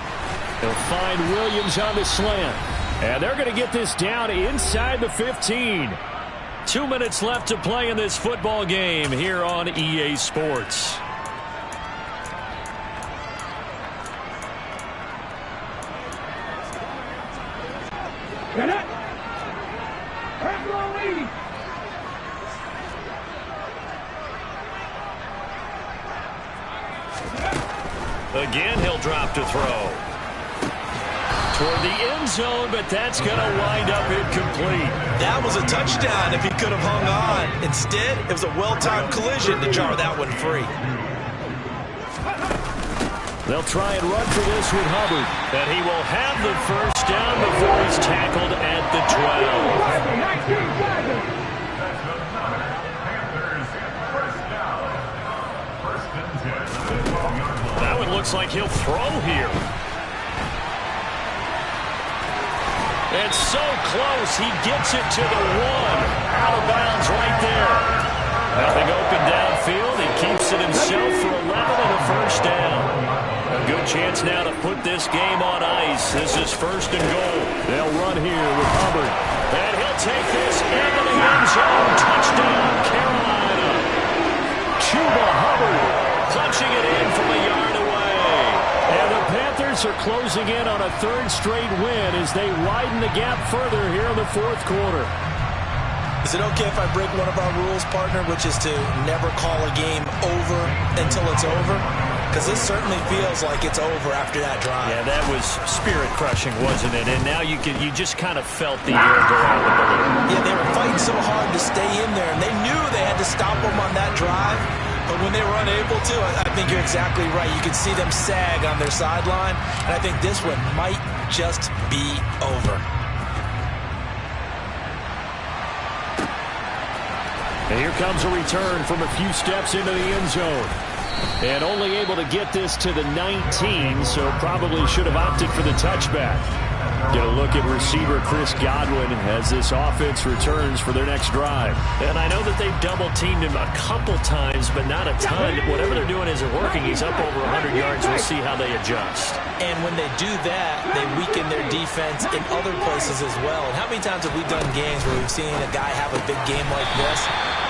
They'll find Williams on the slant. And they're going to get this down inside the 15. 2 minutes left to play in this football game here on EA Sports. Again, he'll drop to throw. Toward the end zone, but that's going to wind up incomplete. That was a touchdown if he could have hung on. Instead, it was a well-timed collision to jar that one free. They'll try and run for this with Hubbard. And he will have the first down before he's tackled at the 12. That one looks like he'll throw here. It's so close. He gets it to the 1. Out of bounds right there. Nothing open downfield. He keeps it himself for 11 and a first down. A good chance now to put this game on ice. This is 1st and goal. They'll run here with Hubbard. And he'll take this into the end zone. Touchdown, Carolina. Chuba Hubbard punching it in from a yard away. And the Panthers are closing in on a 3rd straight win as they widen the gap further here in the 4th quarter. Is it okay if I break one of our rules, partner, which is to never call a game over until it's over? Because this certainly feels like it's over after that drive. Yeah, that was spirit-crushing, wasn't it? And now you just kind of felt the air go out of the balloon. Yeah, they were fighting so hard to stay in there, and they knew they had to stop them on that drive. But when they were unable to, I think you're exactly right. You could see them sag on their sideline, and I think this one might just be over. And here comes a return from a few steps into the end zone. And only able to get this to the 19, so probably should have opted for the touchback. Get a look at receiver Chris Godwin as this offense returns for their next drive. And I know that they've double-teamed him a couple times, but not a ton. Whatever they're doing isn't working. He's up over 100 yards. We'll see how they adjust. And when they do that, they weaken their defense in other places as well. And how many times have we done games where we've seen a guy have a big game like this,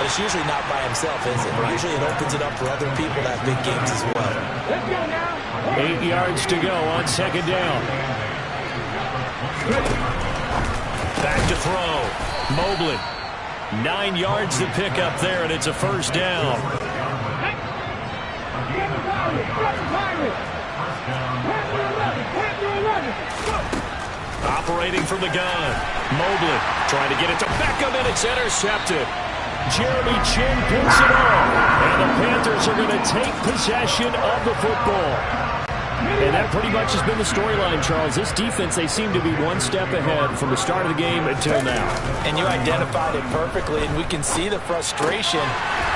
but it's usually not by himself, is it? Usually it opens it up for other people to have big games as well. 8 yards to go on 2nd down. Back to throw. Mobley. 9 yards to pick up there, and it's a first down. Operating from the gun. Mobley trying to get it to Beckham, and it's intercepted. Jeremy Chin picks it off. And the Panthers are going to take possession of the football. And that pretty much has been the storyline, Charles. This defense, they seem to be one step ahead from the start of the game until now. And you identified it perfectly, and we can see the frustration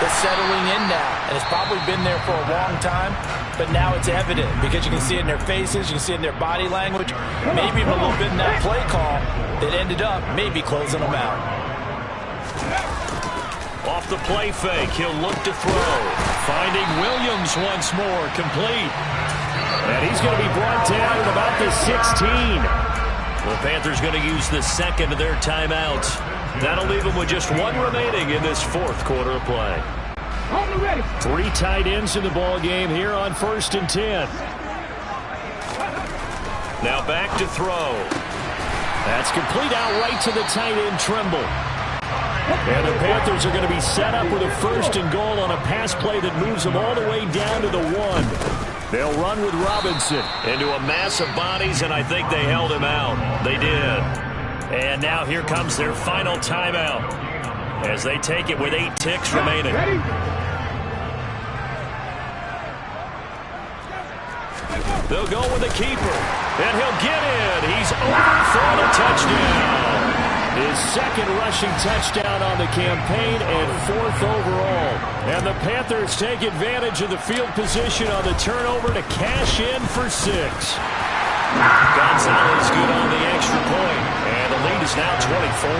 that's settling in now. And it's probably been there for a long time, but now it's evident because you can see it in their faces, you can see it in their body language, maybe even a little bit in that play call that ended up maybe closing them out. Off the play fake, he'll look to throw. Finding Williams once more, complete. And he's going to be brought down at about the 16. The Panthers going to use the second of their timeouts. That'll leave them with just one remaining in this fourth quarter of play. 3 tight ends in the ball game here on 1st and 10. Now back to throw. That's complete out right to the tight end, Trimble. And the Panthers are going to be set up with a 1st and goal on a pass play that moves them all the way down to the 1. They'll run with Robinson. Into a mass of bodies, and I think they held him out. They did. And now here comes their final timeout as they take it with 8 ticks remaining. They'll go with the keeper, and he'll get in. He's over for the touchdown. His second rushing touchdown on the campaign and 4th overall. And the Panthers take advantage of the field position on the turnover to cash in for 6. Gonzalez good on the extra point, and the lead is now 24.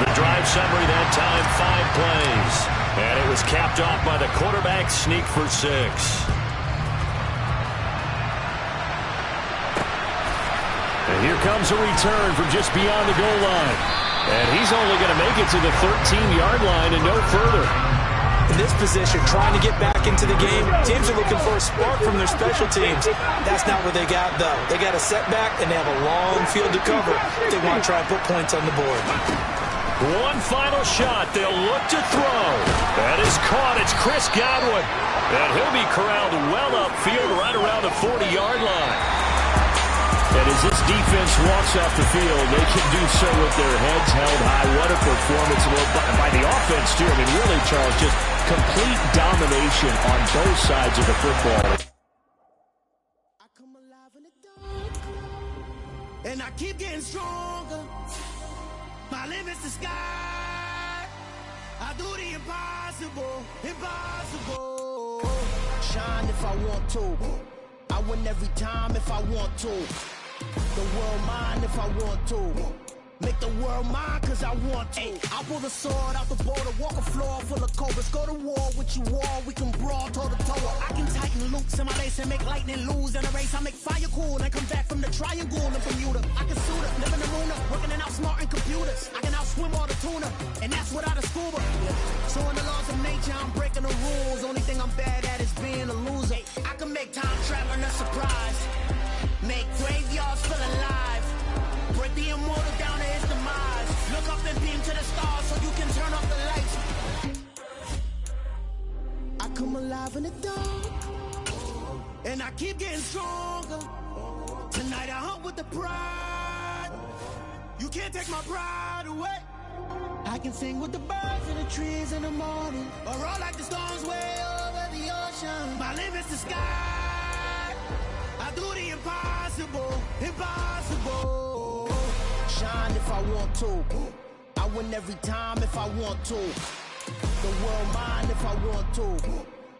The drive summary that time, 5 plays. And it was capped off by the quarterback sneak for 6. And here comes a return from just beyond the goal line. And he's only going to make it to the 13-yard line and no further. In this position, trying to get back into the game, teams are looking for a spark from their special teams. That's not what they got, though. They got a setback, and they have a long field to cover if they want to try and put points on the board. One final shot. They'll look to throw. That is caught. It's Chris Godwin. And he'll be corralled well upfield right around the 40-yard line. And as this defense walks off the field, they can do so with their heads held high. What a performance by the offense, too. I mean, really, Charles, just complete domination on both sides of the football. I come alive in the dark, and I keep getting stronger. My limit's the sky. I do the impossible, impossible. Shine if I want to. I win every time if I want to. The world mine if I want to. Make the world mine cause I want to. I pull the sword out the border, walk a floor full of cobras. Go to war with you all, we can brawl toe to toe. I can tighten loops in my lace and make lightning lose in a race. I make fire cool and come back from the triangle in Bermuda. I can suit up, live in the moon up, working and outsmarting computers. I can outswim all the tuna, and that's without a scuba. So in the laws of nature, I'm breaking the rules. Only thing I'm bad at is being a loser. I can make time traveling a surprise. Make graveyards feel alive. Break the immortal down to his demise. Look up and beam to the stars so you can turn off the lights. I come alive in the dark, and I keep getting stronger. Tonight I hunt with the pride. You can't take my pride away. I can sing with the birds and the trees in the morning, or roll like the storms way over the ocean. My limit's the sky. I do the impossible, impossible. Shine if I want to. I win every time if I want to. The world mine if I want to.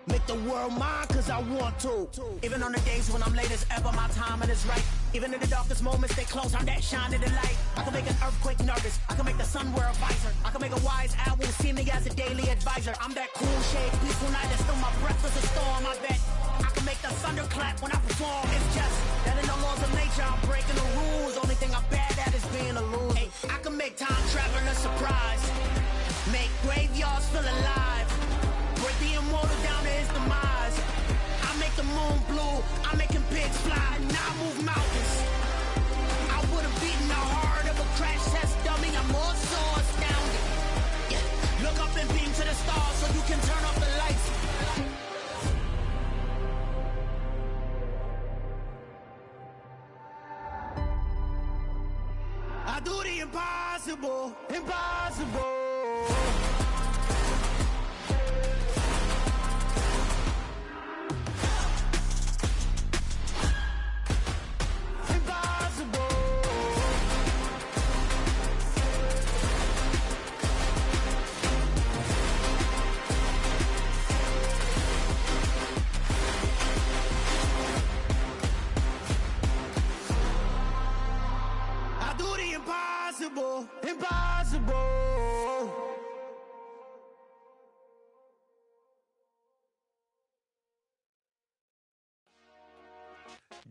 Make the world mine cause I want to. Even on the days when I'm late as ever, my timing is right. Even in the darkest moments, they close, I'm that shining the light. I can make an earthquake nervous, I can make the sun wear a visor. I can make a wise owl see me as a daily advisor. I'm that cool shade, peaceful night, and still my breath is a storm, I bet. I can make the thunder clap when I perform. It's just that in the laws of nature, I'm breaking the rules. Only thing I'm bad at is being a loser. Hey, I can make time traveling a surprise. Make graveyards feel alive. Break the immortal down to his demise. I make the moon blue. I'm making pigs fly. Now I move mountains. I would have beaten the heart of a crash test dummy. I'm more so astounded. Yeah. Look up and beam to the stars so you can turn off the lights. I do the impossible, impossible.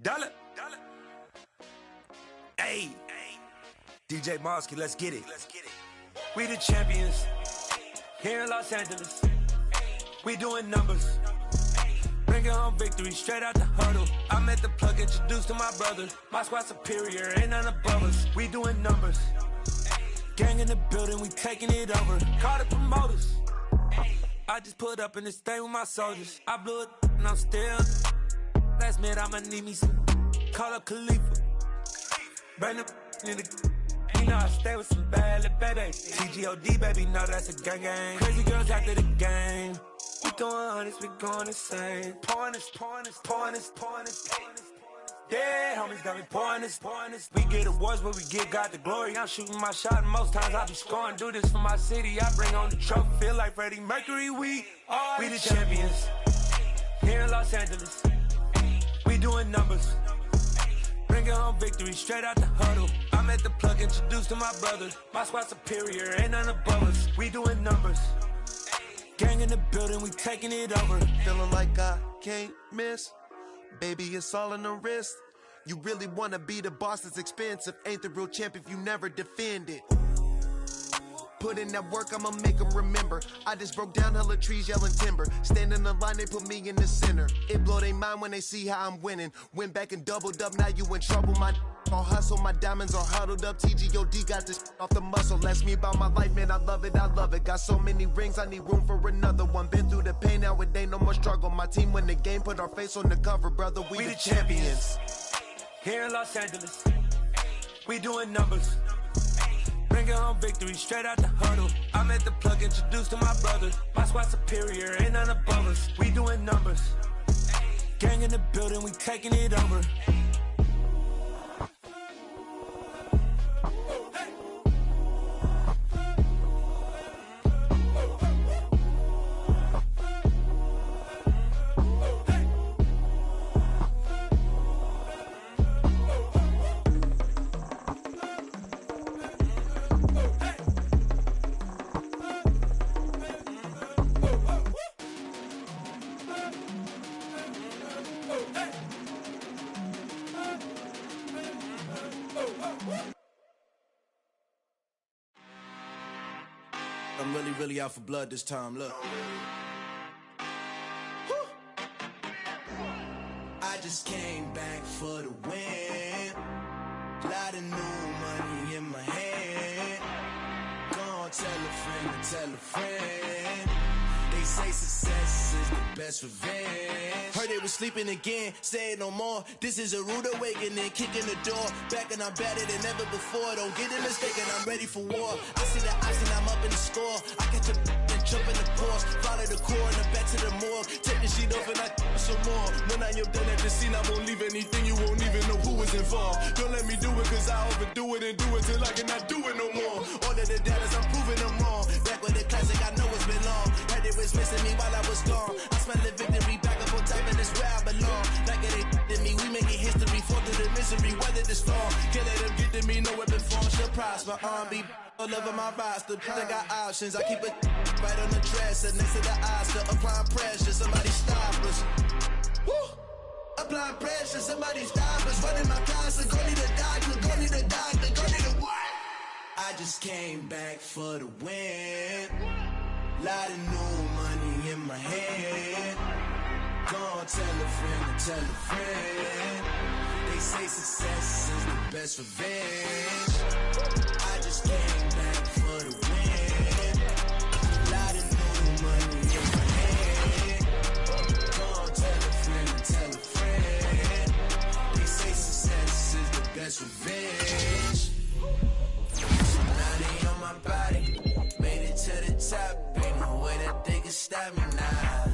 Dollar. Hey, DJ Mosky, let's get it. We the champions here in Los Angeles. We doing numbers. Bringing home victory straight out the huddle. I'm at the plug, introduced to my brother. My squad superior, ain't none above us. We doing numbers. Gang in the building, we taking it over. Call the promoters. I just put up in this thing with my soldiers. I blew it and I'm still. Last minute I'ma need me some. Call up Khalifa. Bring the in the. You know I stay with some bad little baby. TGOD baby, know that's a gang gang. Crazy girls after the game. We throwing hundreds, we going insane. Pouring this. Yeah, homies got me pouring this. We get awards, but we give God the glory. I'm shooting my shot, and most times I be scoring. Do this for my city, I bring on the trophy. Feel like Freddie Mercury, we the champions here in Los Angeles. We doing numbers. Bringing home victory straight out the huddle. I'm at the plug, introduced to my brother. My squad superior, ain't none above us. We doing numbers. Gang in the building, we taking it over. Feeling like I can't miss. Baby, it's all in the wrist. You really wanna be the boss, it's expensive. Ain't the real champ if you never defend it. Put in that work, I'ma make them remember. I just broke down hella trees, yelling timber. Stand in the line, they put me in the center. It blow their mind when they see how I'm winning. Went back and doubled up, now you in trouble. My all hustle, my diamonds are huddled up. TGOD got this off the muscle. Ask me about my life, man, I love it. Got so many rings, I need room for another one. Been through the pain, now it ain't no more struggle. My team win the game, put our face on the cover, brother. We the champions. Here in Los Angeles, we doing numbers. Bringing home victory straight out the huddle. I'm at the plug, introduced to my brother. My squad superior, ain't none above us. We doing numbers. Gang in the building, we taking it over. I'm really out for blood this time, look. I just came back for the win. Lot of new money in my hand. Gonna tell a friend. They say success is the best revenge. Heard they was sleeping again, say it no more. This is a rude awakening, kicking the door. Back and I'm better than ever before. Don't get it mistaken, I'm ready for war. I see the ice and I'm up in the score. I catch a and jump in the course. Follow the core and then back to the morgue. Take the sheet off and I some more. When I am done at the scene, I won't leave anything. You won't even know who was involved. Don't let me do it cause I overdo it and do it till I cannot do it no more. All of the doubters, I'm proving them wrong. Back with the classic, I know it's been long. Heard it was missing me while I was gone. I smell the victory back up on top and it's where I belong. Like it ain't to me, we making history. Fall through the misery, weather the storm. Can't let them get to me, no weapon form shall prosper. Be all over my roster, I got options. I keep it right on the dresser, next to the Oscar. Applying pressure, somebody stop us. Woo! Applying pressure, somebody stop us. Running my class, go need a doctor, go need a what? I just came back for the win. Lot of new money in my hand. Gonna tell a friend. They say success is the best revenge. I just came back for the win. Lot of new money in my hand. Gonna tell a friend. They say success is the best revenge. Now they on my body, made it to the top. Ain't no way that they can stop me now.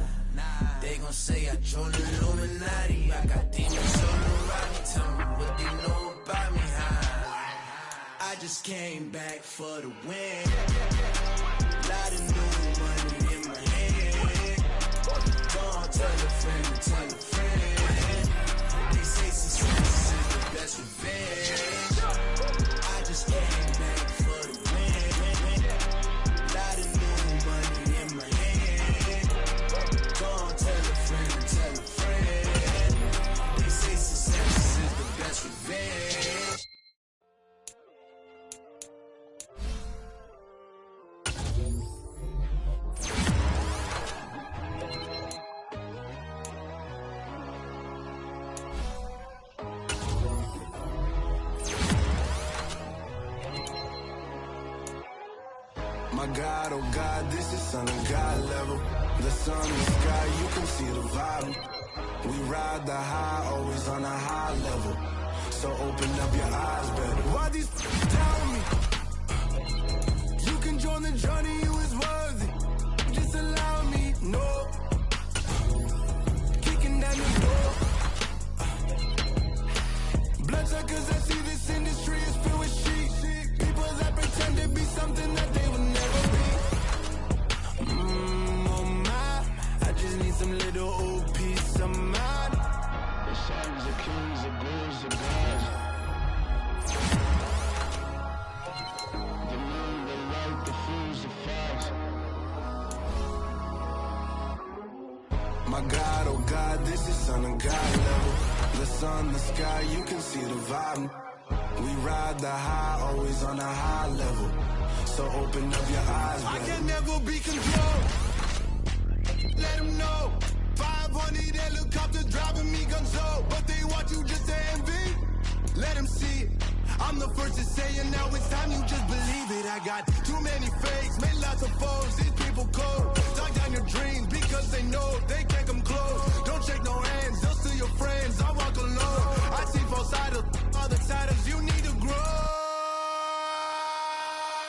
They gon' say I joined the Illuminati. I got demons all around me. Tell me what they know about me, huh? I just came back for the win. Lot of new money in my hand. Gonna tell a friend. They say success is the best revenge. I just came back for the win. Lot of new money in my hand. Gonna tell a friend. They say success My God, oh God, this is Son of God level. The sun, the sky, you can see the vibe. We ride the high, always on a high level. So open up your eyes better. Why these tell me? You can join the journey, you is worthy. Just allow me, no. Kicking down the door. Bloodsuckers, I see this industry is filled with sheep. People that pretend to be something that they will never be. Oh my, I just need some little old peace of mind. The sons of kings, the ghouls of God. The moon, the light, the fools, the facts. My God, oh God, this is Son of God level. The sun, the sky, you can see the vibe. We ride the high, always on a high level. So open up your eyes, baby. I can never be controlled. Let them know. 500 helicopters driving me gonzo. But they want you just to envy. Let them see it. I'm the first to say it, now it's time you just believe it. I got too many fakes, made lots of foes. These people cold. Dog down your dreams because they know they can't come close. Don't shake no hands, they'll steal your friends. I walk alone. I see false idols, other siders, you need to grow.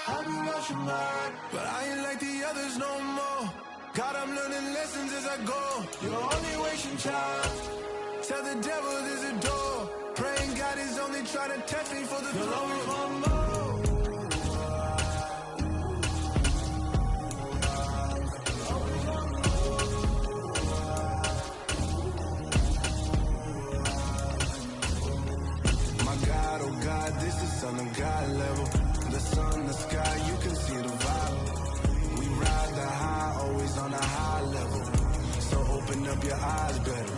Have you lost your mind? But I ain't like the others no more. God, I'm learning lessons as I go. You're only wasting time. Tell the devil there's a door. Praying God is only trying to test me for the glory for more. My God, oh God, this is Son of God level. The sun, the sky, you can see the vibe. We ride the high, always on a high level. So open up your eyes better.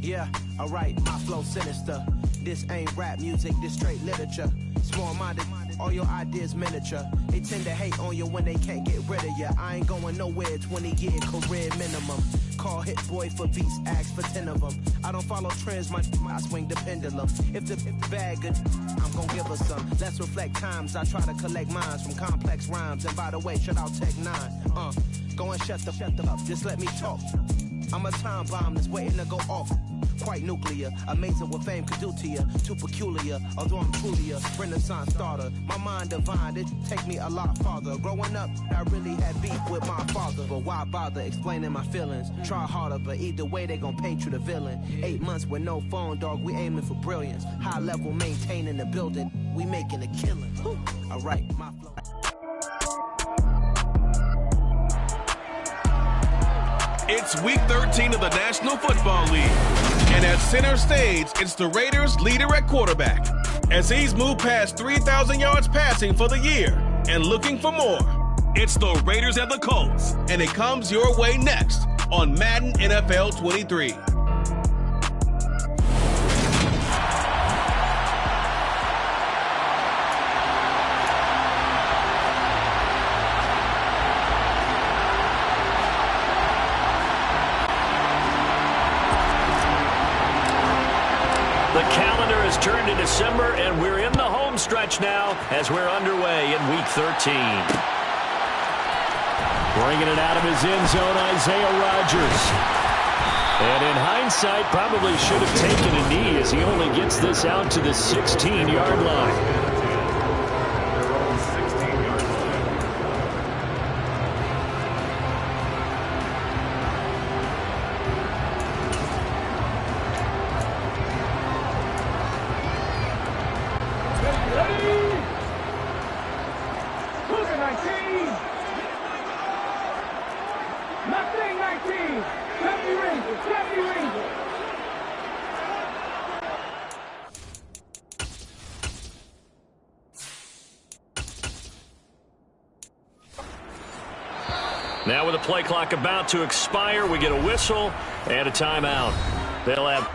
Yeah, alright, my flow sinister. This ain't rap music, this straight literature. Small-minded, all your ideas miniature. They tend to hate on you when they can't get rid of you. I ain't going nowhere, 20-year career minimum. Call Hit Boy for beats, ask for 10 of them. I don't follow trends, I swing the pendulum. If the bag good, I'm gon' give her some. Let's reflect times, I try to collect minds from complex rhymes. And by the way, shout out Tech 9. Go and shut the up, just let me talk. I'm a time bomb that's waiting to go off. Quite nuclear, amazing what fame could do to you. Too peculiar, although I'm truly a Renaissance starter. My mind divine, it take me a lot farther. Growing up, I really had beef with my father. But why bother explaining my feelings? Try harder, but either way they gon' paint you the villain. 8 months with no phone, dog, we aiming for brilliance. High level maintaining the building, we making a killing. Alright, my flow. It's week 13 of the National Football League. And at center stage, it's the Raiders' leader at quarterback. As he's moved past 3,000 yards passing for the year and looking for more. It's the Raiders and the Colts. And it comes your way next on Madden NFL 23. The calendar has turned to December, and we're in the home stretch now as we're underway in Week 13. Bringing it out of his end zone, Isaiah Rodgers. And in hindsight, probably should have taken a knee as he only gets this out to the 16-yard line. Now with the play clock about to expire, we get a whistle and a timeout. They'll have...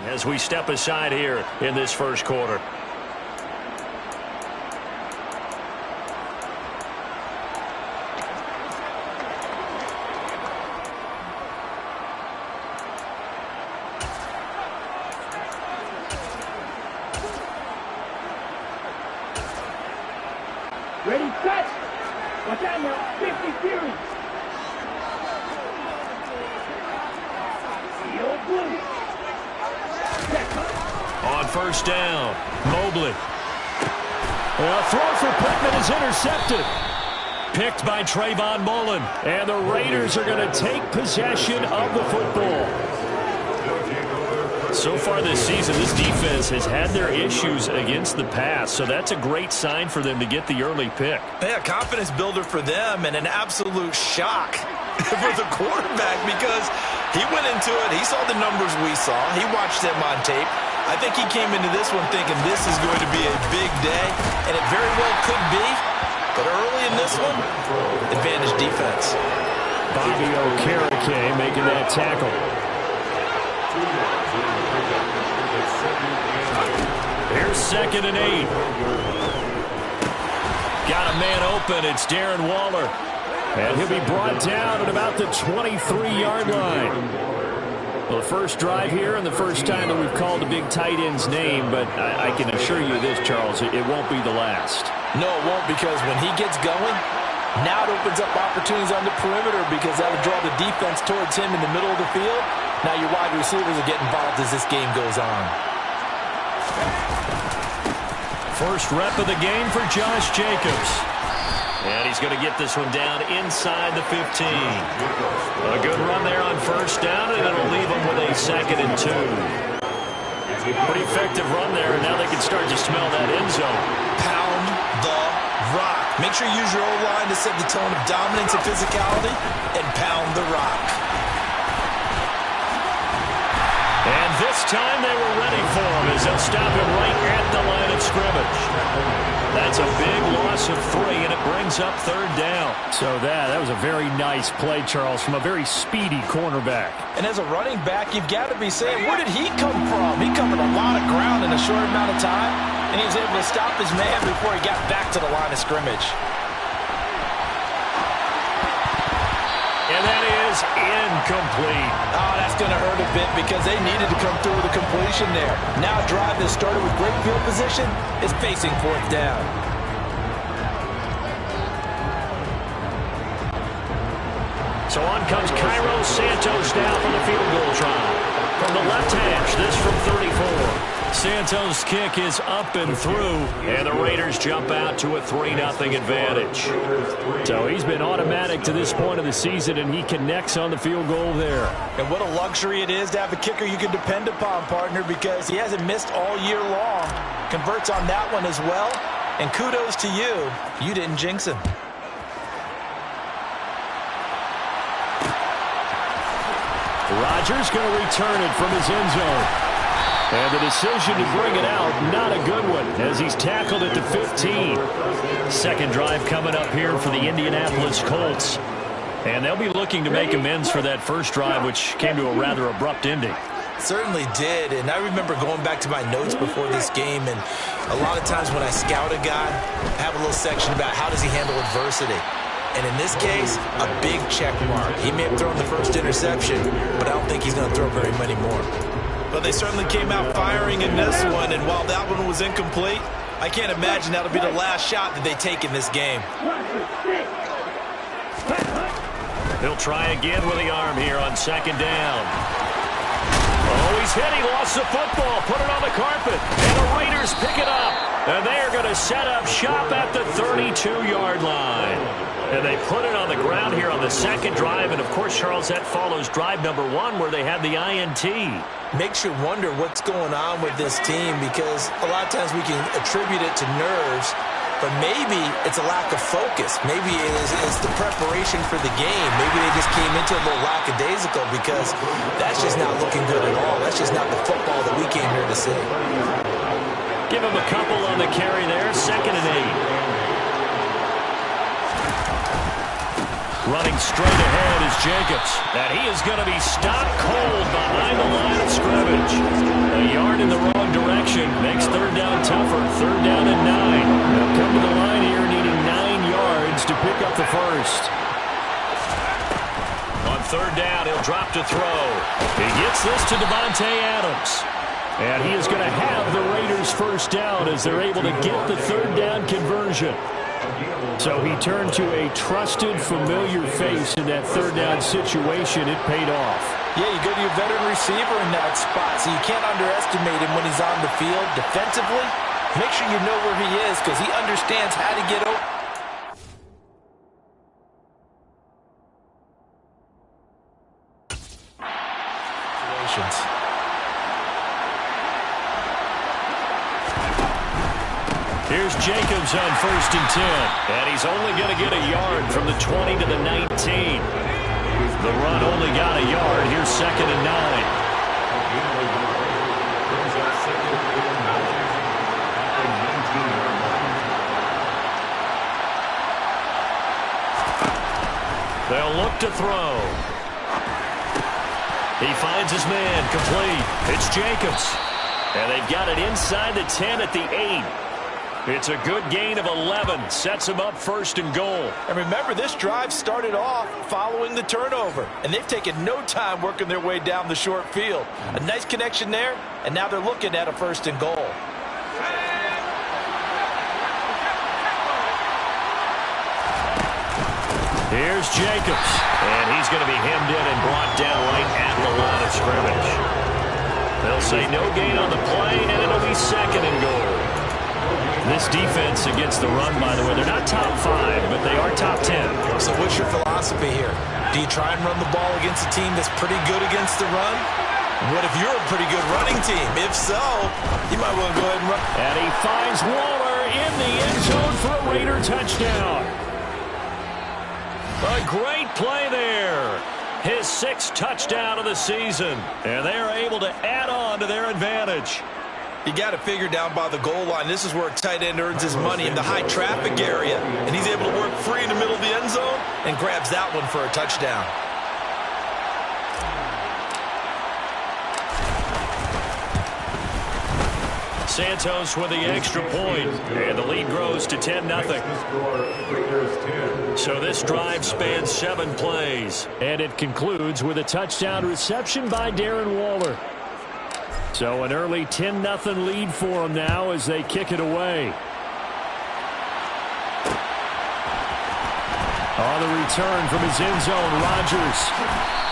as we step aside here in this first quarter. Ready, set. Watch out now. 50 series. On first down, Mobley. A throw for Pittman is intercepted. Picked by Trayvon Mullen. And the Raiders are going to take possession of the football. So far this season, this defense has had their issues against the pass, so that's a great sign for them to get the early pick. Yeah, confidence builder for them and an absolute shock for the quarterback because he went into it. He saw the numbers we saw. He watched them on tape. I think he came into this one thinking this is going to be a big day, and it very well could be. But early in this one, advantage defense. Bobby Okereke making that tackle. Here's 2nd and 8. Got a man open. It's Darren Waller. And he'll be brought down at about the 23-yard line. Well, the first drive here and the first time that we've called a big tight end's name, but I can assure you this, Charles, it won't be the last. No, it won't, because when he gets going, now it opens up opportunities on the perimeter because that'll draw the defense towards him in the middle of the field. Now your wide receivers will get involved as this game goes on. First rep of the game for Josh Jacobs. And he's going to get this one down inside the 15. A good run there on first down, and it'll leave him with a 2nd and 2. Pretty effective run there, and now they can start to smell that end zone. Pound the rock. Make sure you use your O-line to set the tone of dominance and physicality, and pound the rock. And this time they were ready for him as they'll stop him right at the line of scrimmage. That's a big loss of 3, and it brings up 3rd down. So that was a very nice play, Charles, from a very speedy cornerback. And as a running back, you've got to be saying, where did he come from? He covered a lot of ground in a short amount of time, and he was able to stop his man before he got back to the line of scrimmage. And that is incomplete. Oh, that's going to hurt a bit because they needed to come through with a completion there. Now a drive that started with great field position is facing 4th down. So on comes Cairo Santos now for the field goal try. From the left hash, this from 34. Santos' kick is up and through, and the Raiders jump out to a 3-0 advantage. So he's been automatic to this point of the season, and he connects on the field goal there. And what a luxury it is to have a kicker you can depend upon, partner, because he hasn't missed all year long. Converts on that one as well, and kudos to you. You didn't jinx him. Rodgers going to return it from his end zone. And the decision to bring it out, not a good one, as he's tackled at the 15. Second drive coming up here for the Indianapolis Colts. And they'll be looking to make amends for that first drive, which came to a rather abrupt ending. Certainly did, and I remember going back to my notes before this game, and a lot of times when I scout a guy, I have a little section about how does he handle adversity. And in this case, a big check mark. He may have thrown the first interception, but I don't think he's going to throw very many more. But they certainly came out firing in this one, and while that one was incomplete, I can't imagine that'll be the last shot that they take in this game. He'll try again with the arm here on 2nd down. Oh, he's hit. He lost the football. Put it on the carpet. And the Raiders pick it up. And they are going to set up shop at the 32-yard line. And they put it on the ground here on the second drive. And, of course, Charles, that follows drive number 1 where they had the INT. Makes you wonder what's going on with this team because a lot of times we can attribute it to nerves, but maybe it's a lack of focus. Maybe it's the preparation for the game. Maybe they just came into it a little lackadaisical because that's just not looking good at all. That's just not the football that we came here to see. Give him a couple on the carry there. 2nd and 8. Running straight ahead is Jacobs. And he is going to be stopped cold behind the line of scrimmage. interception makes third down tougher. Third down and 9. They'll come to the line here needing 9 yards to pick up the first. On third down, he'll drop to throw. He gets this to Devontae Adams. And he is going to have the Raiders first down as they're able to get the third down conversion. So he turned to a trusted, familiar face in that third down situation. It paid off. Yeah, you go to your veteran receiver in that spot, so you can't underestimate him when he's on the field. Defensively, make sure you know where he is because he understands how to get over. Here's Jacobs on first and 10. And he's only going to get a yard from the 20 to the 19. The run only got a yard. Here's second and 9. They'll look to throw. He finds his man complete. It's Jacobs. And they've got it inside the 10 at the 8. It's a good gain of 11. Sets him up first and goal. And remember, this drive started off following the turnover. And they've taken no time working their way down the short field. A nice connection there, and now they're looking at a first and goal. Here's Jacobs. And he's going to be hemmed in and brought down right at the line of scrimmage. They'll say no gain on the play, and it'll be second and goal. This defense against the run, by the way, they're not top 5, but they are top 10. So what's your philosophy here? Do you try and run the ball against a team that's pretty good against the run? What if you're a pretty good running team? If so, you might want to go ahead and run. And he finds Waller in the end zone for a Raider touchdown. A great play there. His 6th touchdown of the season. And they are able to add on to their advantage. You got to figure down by the goal line. This is where a tight end earns his money in the high traffic area. And he's able to work free in the middle of the end zone and grabs that one for a touchdown. Santos with the extra point. And the lead grows to 10-0. So this drive spans 7 plays. And it concludes with a touchdown reception by Darren Waller. So an early 10-0 lead for them now as they kick it away. On the return from his end zone, Rodgers.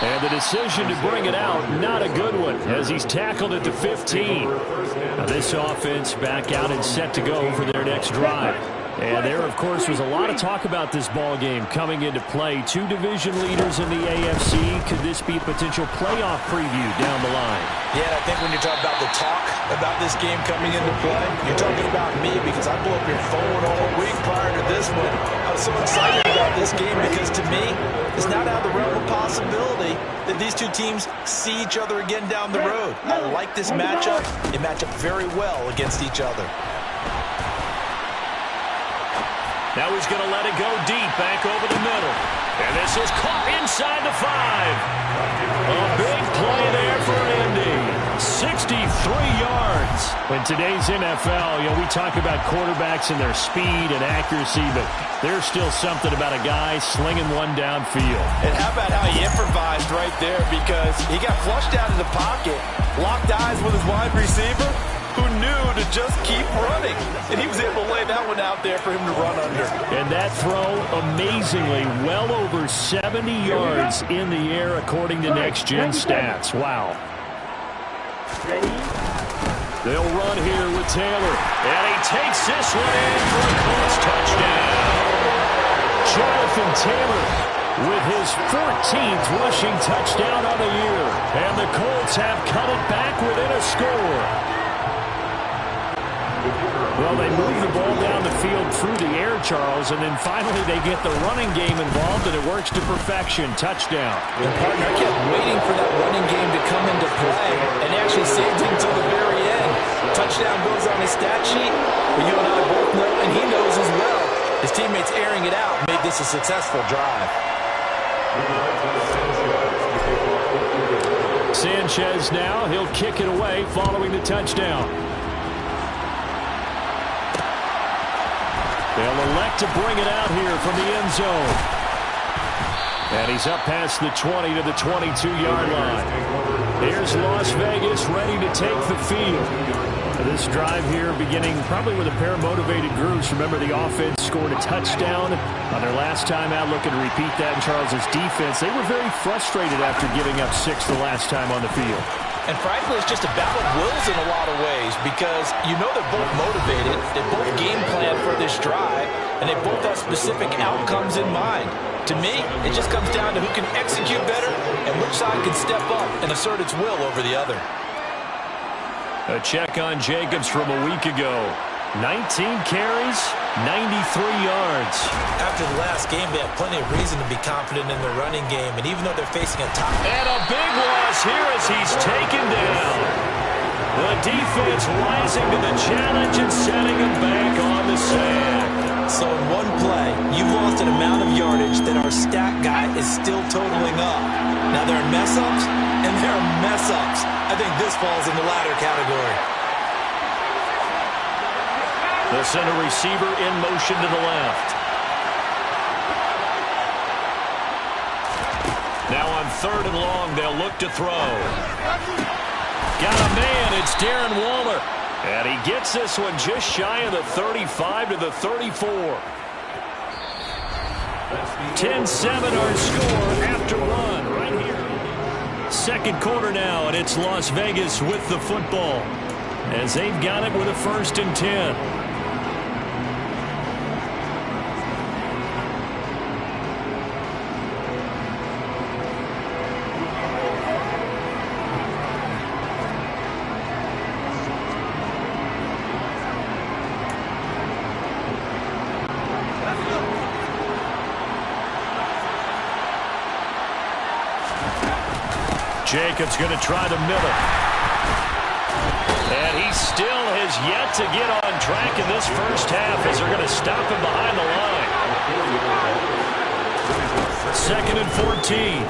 And the decision to bring it out, not a good one, as he's tackled at the 15. Now this offense back out and set to go for their next drive. And there, of course, was a lot of talk about this ball game coming into play. 2 division leaders in the AFC. Could this be a potential playoff preview down the line? Yeah, I think when you're talking about the talk about this game coming into play, you're talking about me because I blew up your phone all week prior to this one. I was so excited about this game because to me, it's not out of the realm of possibility that these two teams see each other again down the road. I like this matchup. They match up very well against each other. Now he's going to let it go deep, back over the middle. And this is caught inside the 5. A big play there for Andy. 63 yards. In today's NFL, we talk about quarterbacks and their speed and accuracy, but there's still something about a guy slinging one downfield. And how about how he improvised right there, because he got flushed out of the pocket, locked eyes with his wide receiver, who knew to just keep running. And he was able to lay that one out there for him to run under. And that throw, amazingly, well over 70 yards in the air, according to Next Gen Stats. Wow. They'll run here with Taylor. And he takes this one in for a Colts touchdown. Jonathan Taylor with his 14th rushing touchdown on the year. And the Colts have cut it back within a score. Well, they move the ball down the field through the air, Charles, and then finally they get the running game involved, and it works to perfection. Touchdown. The partner kept waiting for that running game to come into play and actually saved him till the very end. Touchdown goes on his stat sheet, but you and I both know, and he knows as well, his teammates airing it out made this a successful drive. Sanchez now, he'll kick it away following the touchdown. They'll elect to bring it out here from the end zone. And he's up past the 20 to the 22-yard line. Here's Las Vegas ready to take the field. This drive here beginning probably with a pair of motivated groups. Remember, the offense scored a touchdown on their last time out, looking to repeat that in Charles's defense. They were very frustrated after giving up 6 the last time on the field. And frankly, it's just a battle of wills in a lot of ways because you know they're both motivated, they both game plan for this drive, and they both have specific outcomes in mind. To me, it just comes down to who can execute better and which side can step up and assert its will over the other. A check on Jacobs from a week ago. 19 carries, 93 yards. After the last game, they have plenty of reason to be confident in their running game, and even though they're facing a top... And a big loss here as he's taken down. The defense rising to the challenge and setting him back on the sand. So in one play, you've lost an amount of yardage that our stat guy is still totaling up. Now there are mess-ups, and there are mess-ups. I think this falls in the latter category. They'll send a receiver in motion to the left. Now on 3rd and long, they'll look to throw. Got a man, it's Darren Waller. And he gets this one just shy of the 35 to the 34. 10-7 our score after one right here. Second quarter now, and it's Las Vegas with the football as they've got it with a 1st and 10. Jacobs going to try the middle. And he still has yet to get on track in this first half as they're going to stop him behind the line. 2nd and 14.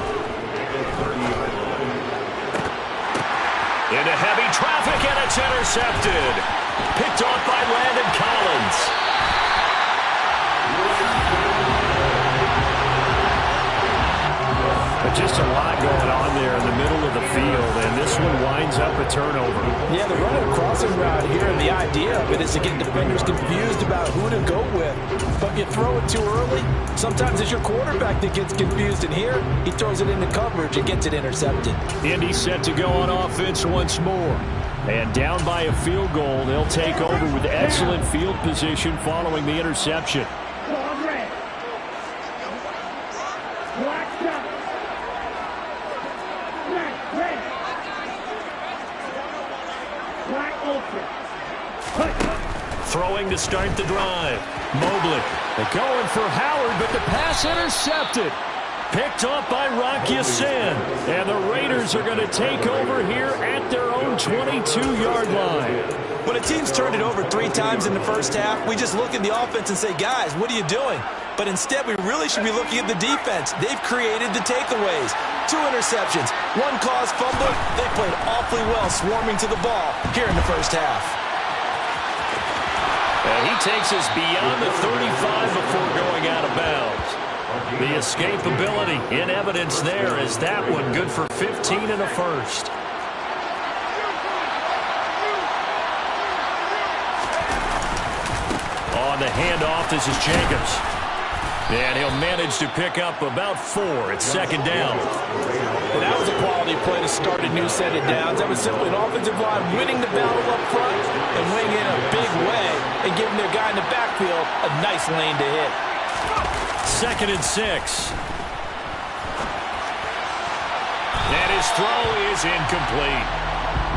Into heavy traffic, and it's intercepted. Picked off by Landon Collins. Just a lot going on there in the middle of the field, and this one winds up a turnover. Yeah, they're running a crossing route here, and the idea of it is to get defenders confused about who to go with. But if you throw it too early, sometimes it's your quarterback that gets confused, and here he throws it into coverage and gets it intercepted. Indy set to go on offense once more. And down by a field goal, they'll take over with excellent field position following the interception. Throwing to start the drive. Mobley. They're going for Howard, but the pass intercepted. Picked off by Rock Ya-Sin. And the Raiders are going to take over here at their own 22-yard line. When a team's turned it over 3 times in the first half, we just look at the offense and say, guys, what are you doing? But instead, we really should be looking at the defense. They've created the takeaways. 2 interceptions, 1 caused fumble. They played awfully well swarming to the ball here in the first half. And he takes us beyond the 35 before going out of bounds. The escapability in evidence there is that one good for 15 in the first. On the handoff, this is Jacobs. And he'll manage to pick up about 4. It's 2nd down. And that was a quality play to start a new set of downs. That was simply an offensive line winning the battle up front and winning in a big way and giving their guy in the backfield a nice lane to hit. 2nd and 6. And his throw is incomplete.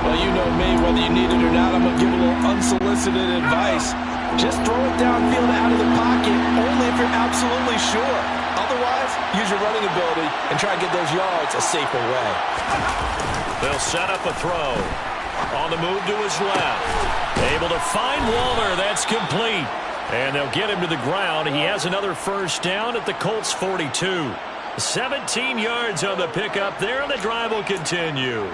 Well, you know me, whether you need it or not, I'm going to give a little unsolicited advice. Just throw it downfield out of the pocket, only if you're absolutely sure. Otherwise, use your running ability and try and get those yards a safer way. They'll set up a throw. On the move to his left. Able to find Waller. That's complete. And they'll get him to the ground. He has another first down at the Colts 42. 17 yards on the pickup there, and the drive will continue.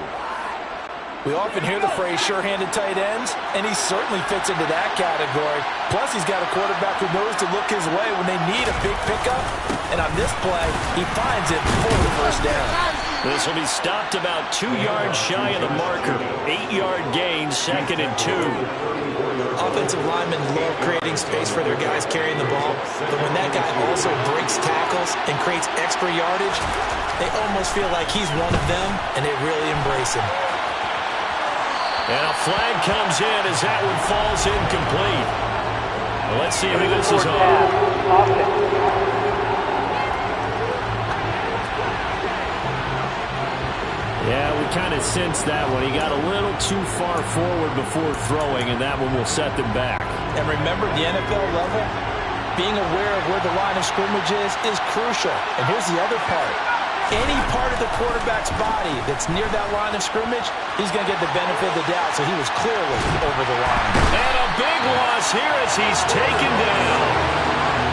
We often hear the phrase sure-handed tight ends, and he certainly fits into that category. Plus, he's got a quarterback who knows to look his way when they need a big pickup. And on this play, he finds it for the first down. This will be stopped about 2 yards shy of the marker. 8-yard gain, 2nd and 2. Offensive linemen love creating space for their guys carrying the ball, but when that guy also breaks tackles and creates extra yardage, they almost feel like he's one of them, and they really embrace him. And a flag comes in as that one falls incomplete. Well, let's see who this is on. Yeah, we kind of sensed that one. He got a little too far forward before throwing, and that one will set them back. And remember, the NFL level, being aware of where the line of scrimmage is crucial. And here's the other part. Any part of the quarterback's body that's near that line of scrimmage, he's going to get the benefit of the doubt, so he was clearly over the line. And a big loss here as he's taken down.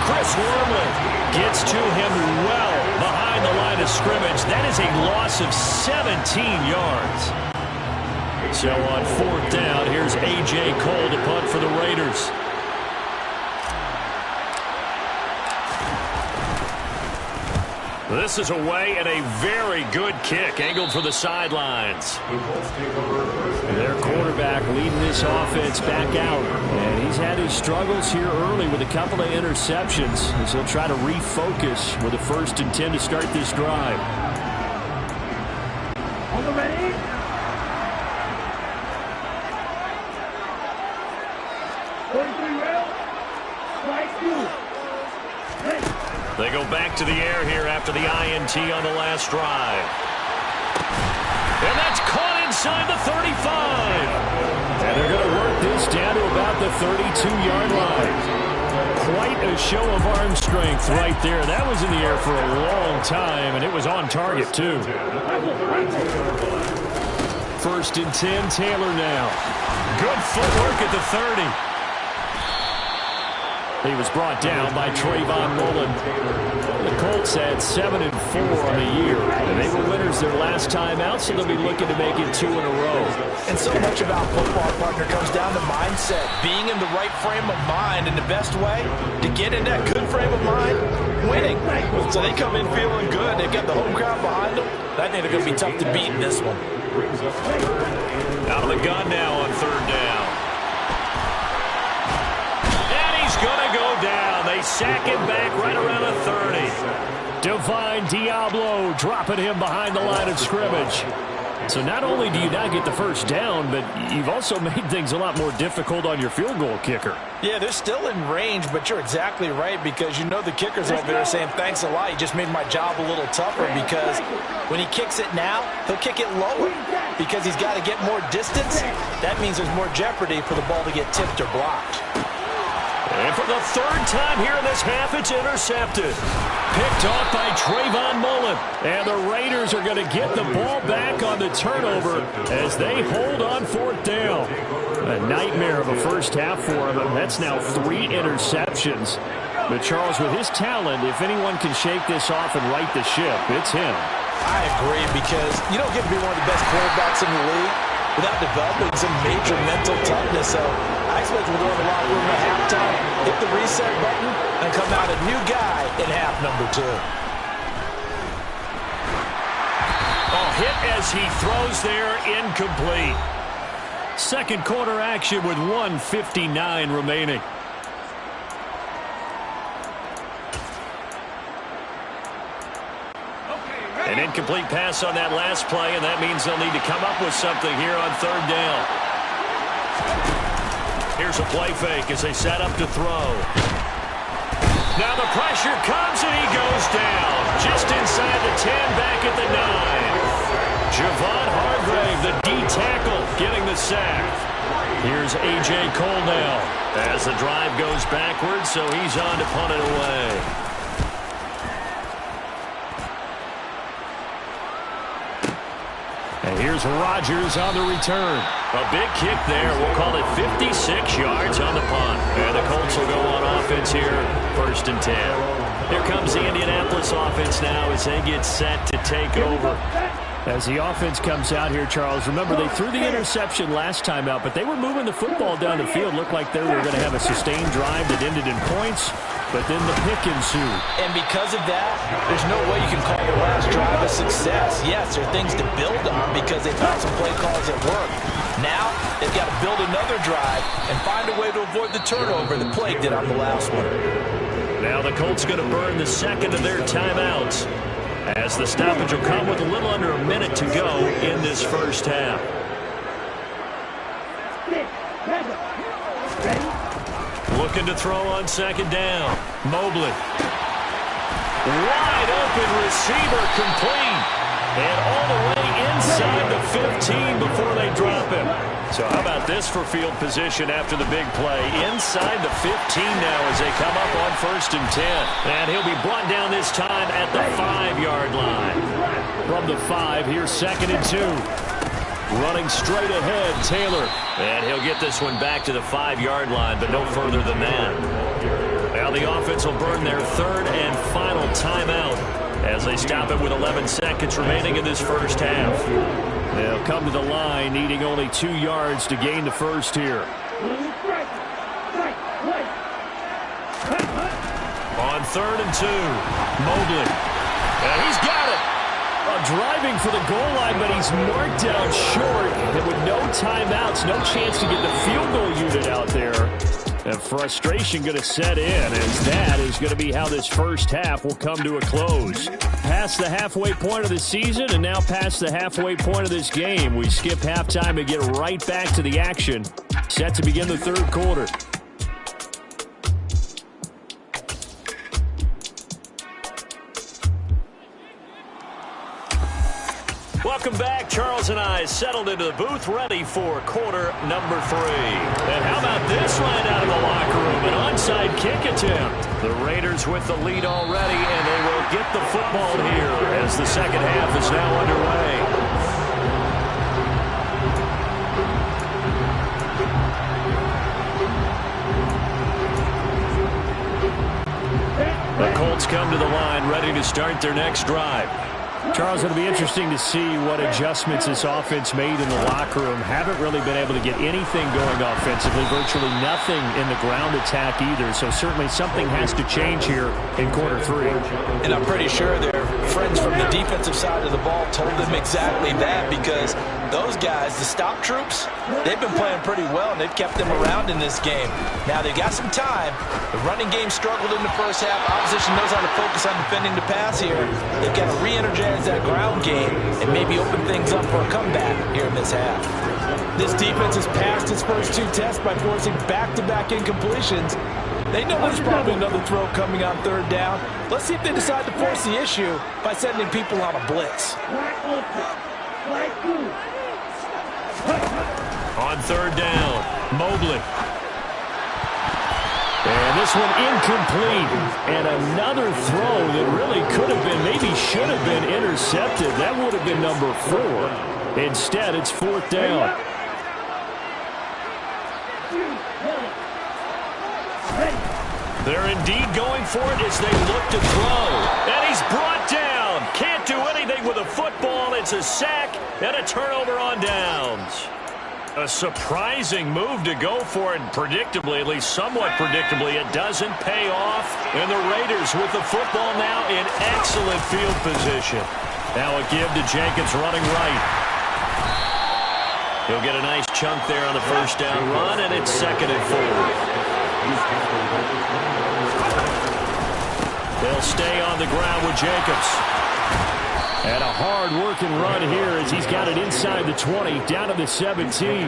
Chris Wormley gets to him well behind the line of scrimmage. That is a loss of 17 yards. So on 4th down, here's A.J. Cole to punt for the Raiders. This is away and a very good kick, angled for the sidelines. Their quarterback leading this offense back out. And he's had his struggles here early with a couple of interceptions as he'll try to refocus with a 1st and 10 to start this drive. On the ready? They go back to the air here after the INT on the last drive. And that's caught inside the 35. And they're going to work this down to about the 32-yard line. Quite a show of arm strength right there. That was in the air for a long time, and it was on target, too. 1st and 10, Taylor now. Good footwork at the 30. He was brought down by Trayvon Mullen. The Colts had 7-4 on the year. And they were winners their last time out, so they'll be looking to make it 2 in a row. And so much about football, partner, comes down to mindset. Being in the right frame of mind, and the best way to get in that good frame of mind, winning. So they come in feeling good. They've got the home crowd behind them. I think they're going to be tough to beat in this one. Out of the gun now on 3rd down. Gonna go down. They sack him back right around the 30. Divine Diablo dropping him behind the line of scrimmage. So not only do you not get the 1st down, but you've also made things a lot more difficult on your field goal kicker. Yeah, they're still in range, but you're exactly right, because you know the kickers over there are saying, thanks a lot, you just made my job a little tougher, because when he kicks it now, he'll kick it lower because he's got to get more distance. That means there's more jeopardy for the ball to get tipped or blocked. And for the 3rd time here in this half, it's intercepted. Picked off by Trayvon Mullen. And the Raiders are going to get the ball back on the turnover as they hold on 4th down. A nightmare of a first half for him, and that's now 3 interceptions. But Charles, with his talent, if anyone can shake this off and right the ship, it's him. I agree, because you don't get to be one of the best quarterbacks in the league without developing some major mental toughness. So I expect we'll go in the locker room at halftime, hit the reset button, and come out a new guy in half number 2. A hit as he throws there, incomplete. 2nd quarter action with 1:59 remaining. An incomplete pass on that last play, and that means they'll need to come up with something here on 3rd down. Here's a play fake as they set up to throw. Now the pressure comes, and he goes down. Just inside the 10, back at the 9. Javon Hargrave, the D tackle, getting the sack. Here's A.J. Cole now as the drive goes backwards, so he's on to punt it away. And here's Rodgers on the return. A big kick there. We'll call it 56 yards on the punt. And the Colts will go on offense here, 1st and 10. Here comes the Indianapolis offense now as they get set to take over. As the offense comes out here, Charles, remember they threw the interception last time out, but they were moving the football down the field. Looked like they were going to have a sustained drive that ended in points, but then the pick ensued. And because of that, there's no way you can call the last drive a success. Yes, there are things to build on because they found some play calls that work. Now, they've got to build another drive and find a way to avoid the turnover that plagued it on the last one. Now the Colts going to burn the second of their timeouts, as the stoppage will come with a little under a minute to go in this first half. Looking to throw on second down. Mobley. Wide open receiver, complete. And all the way inside the 15 before they drop him. So how about this for field position after the big play? Inside the 15 now as they come up on 1st and 10. And he'll be brought down this time at the 5-yard line. From the 5, here's 2nd and 2. Running straight ahead, Taylor. And he'll get this one back to the 5-yard line, but no further than that. Now the offense will burn their 3rd and final timeout as they stop it with 11 seconds remaining in this first half. They'll come to the line, needing only 2 yards to gain the first here. On 3rd and 2, Mobley. And he's got it. Driving for the goal line, but he's marked down short. And with no timeouts, no chance to get the field goal unit out there. And frustration going to set in, as that is going to be how this first half will come to a close. Past the halfway point of the season, and now past the halfway point of this game. We skip halftime and get right back to the action. Set to begin the 3rd quarter. Welcome back. Charles and I settled into the booth, ready for quarter number 3. And how about this right out of the locker room? An onside kick attempt. The Raiders with the lead already, and they will get the football here as the second half is now underway. The Colts come to the line, ready to start their next drive. Charles, it'll be interesting to see what adjustments this offense made in the locker room. Haven't really been able to get anything going offensively, virtually nothing in the ground attack either. So certainly something has to change here in quarter 3. And I'm pretty sure their friends from the defensive side of the ball told them exactly that, because those guys, the stop troops, they've been playing pretty well, and they've kept them around in this game. Now, they've got some time. The running game struggled in the first half. Opposition knows how to focus on defending the pass here. They've got to re-energize that ground game and maybe open things up for a comeback here in this half. This defense has passed its first 2 tests by forcing back-to-back incompletions. They know there's probably another throw coming on 3rd down. Let's see if they decide to force the issue by sending people on a blitz. On 3rd down, Mobley. And this one incomplete. And another throw that really could have been, maybe should have been intercepted. That would have been number 4. Instead, it's 4th down. They're indeed going for it as they look to throw. And he's brought down. Can't do anything with a football. It's a sack and a turnover on downs. A surprising move to go for it, and predictably, at least somewhat predictably, it doesn't pay off. And the Raiders with the football now in excellent field position. Now a give to Jacobs running right. He'll get a nice chunk there on the first down run, and it's 2nd and 4. They'll stay on the ground with Jacobs. And a hard-working run here as he's got it inside the 20, down to the 17.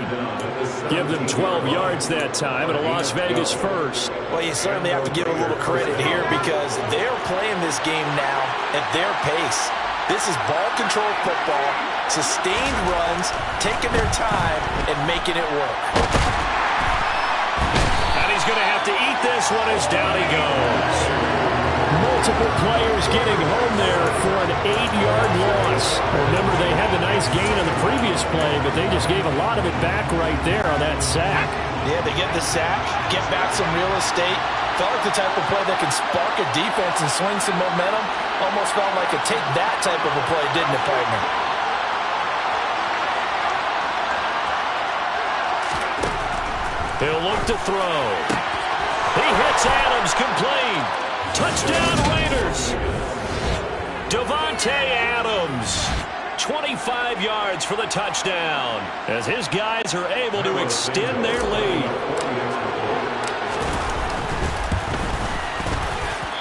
Give them 12 yards that time, and a Las Vegas first. Well, you certainly have to give a little credit here because they're playing this game now at their pace. This is ball-control football, sustained runs, taking their time, and making it work. And he's going to have to eat this one as down he goes. Multiple players getting home there for an 8-yard loss. Remember, they had the nice gain on the previous play, but they just gave a lot of it back right there on that sack. Yeah, they get the sack, get back some real estate. Felt like the type of play that can spark a defense and swing some momentum. Almost felt like a take-that type of a play, didn't it, partner? He'll look to throw. He hits Adams, complete. Touchdown Raiders. Davante Adams, 25 yards for the touchdown, as his guys are able to extend their lead.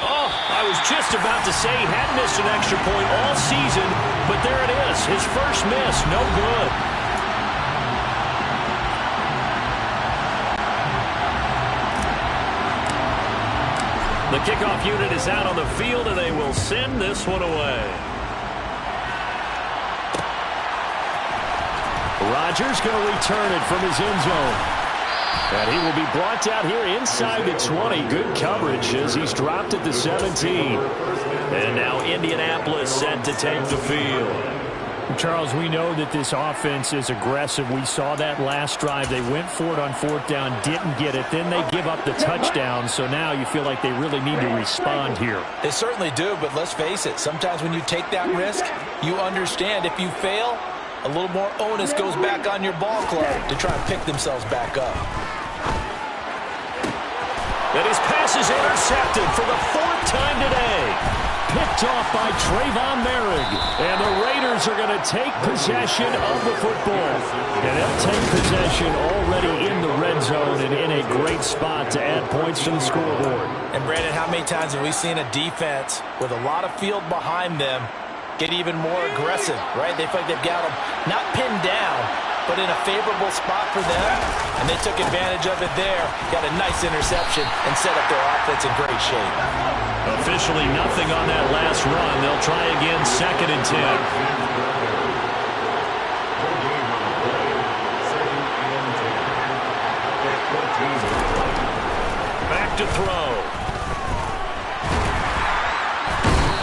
Oh, I was just about to say he hadn't missed an extra point all season, but there it is, his first miss, no good. The kickoff unit is out on the field, and they will send this one away. Rodgers going to return it from his end zone. And he will be brought out here inside the 20. Good coverage as he's dropped at the 17. And now Indianapolis set to take the field. Charles, we know that this offense is aggressive. We saw that last drive. They went for it on fourth down, didn't get it. Then they give up the touchdown. So now you feel like they really need to respond here. They certainly do, but let's face it. Sometimes when you take that risk, you understand if you fail, a little more onus goes back on your ball club to try and pick themselves back up. And his pass is intercepted for the fourth time today. Picked off by Trayvon Merrick. And the Raiders are going to take possession of the football. And they'll take possession already in the red zone and in a great spot to add points to the scoreboard. And Brandon, how many times have we seen a defense with a lot of field behind them get even more aggressive, right? They feel like they've got them not pinned down, but in a favorable spot for them, and they took advantage of it there, got a nice interception, and set up their offense in great shape. Officially nothing on that last run. They'll try again, 2nd and 10. Back to throw.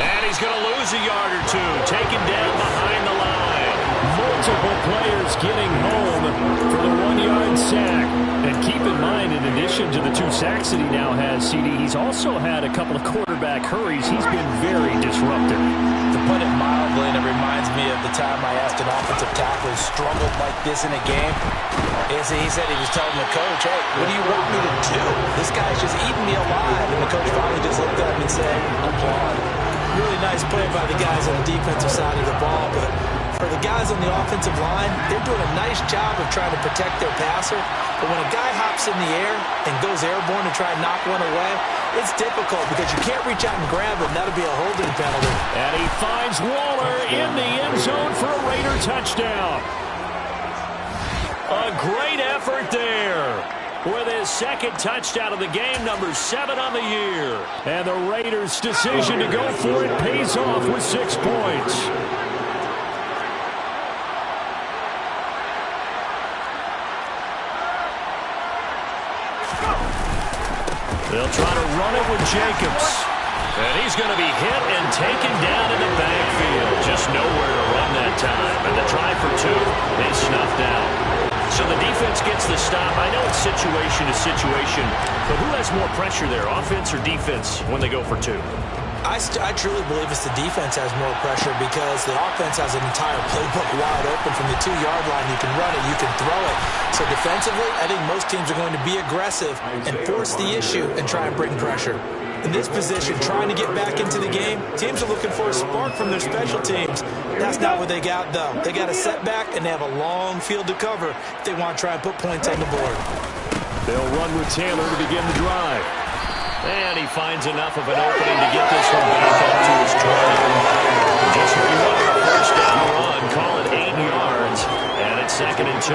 And he's going to lose a yard or two, taken down behind the line. Multiple players getting home for the 1-yard sack. And keep in mind, in addition to the 2 sacks that he now has, CD, he's also had a couple of quarterback hurries. He's been very disruptive. To put it mildly, and it reminds me of the time I asked an offensive tackle who struggled like this in a game. He said he was telling the coach, hey, what do you want me to do? This guy's just eating me alive. And the coach finally just looked at him and said, applaud. Really nice play by the guys on the defensive side of the ball, but for the guys on the offensive line, they're doing a nice job of trying to protect their passer. But when a guy hops in the air and goes airborne to try and knock one away, it's difficult because you can't reach out and grab him. That'll be a holding penalty. And he finds Waller in the end zone for a Raider touchdown. A great effort there with his 2nd touchdown of the game, number 7 on the year. And the Raiders' decision to go for it pays off with 6 points. They'll try to run it with Jacobs. And he's going to be hit and taken down in the backfield. Just nowhere to run that time. And the try for 2 is snuffed out. So the defense gets the stop. I know it's situation to situation, but who has more pressure there, offense or defense, when they go for 2? I truly believe it's the defense has more pressure because the offense has an entire playbook wide open from the 2-yard line. You can run it, you can throw it. So defensively, I think most teams are going to be aggressive and force the issue and try and bring pressure. In this position, trying to get back into the game, teams are looking for a spark from their special teams. That's not what they got, though. They got a setback, and they have a long field to cover if they want to try and put points on the board. They'll run with Taylor to begin the drive. And he finds enough of an opening to get this one back up to his 20. Just 1 first down run, call it 8 yards, and it's 2nd and 2.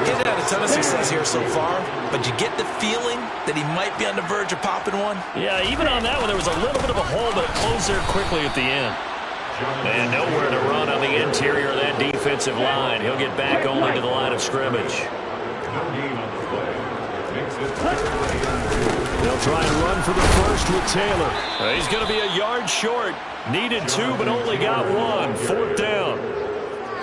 He's had a ton of success here so far, but you get the feeling that he might be on the verge of popping one. Yeah, even on that one, there was a little bit of a hole, but it closed there quickly at the end. And nowhere to run on the interior of that defensive line. He'll get back only to the line of scrimmage. They'll try and run for the first with Taylor. He's going to be a yard short. Needed 2, but only got 1. 4th down.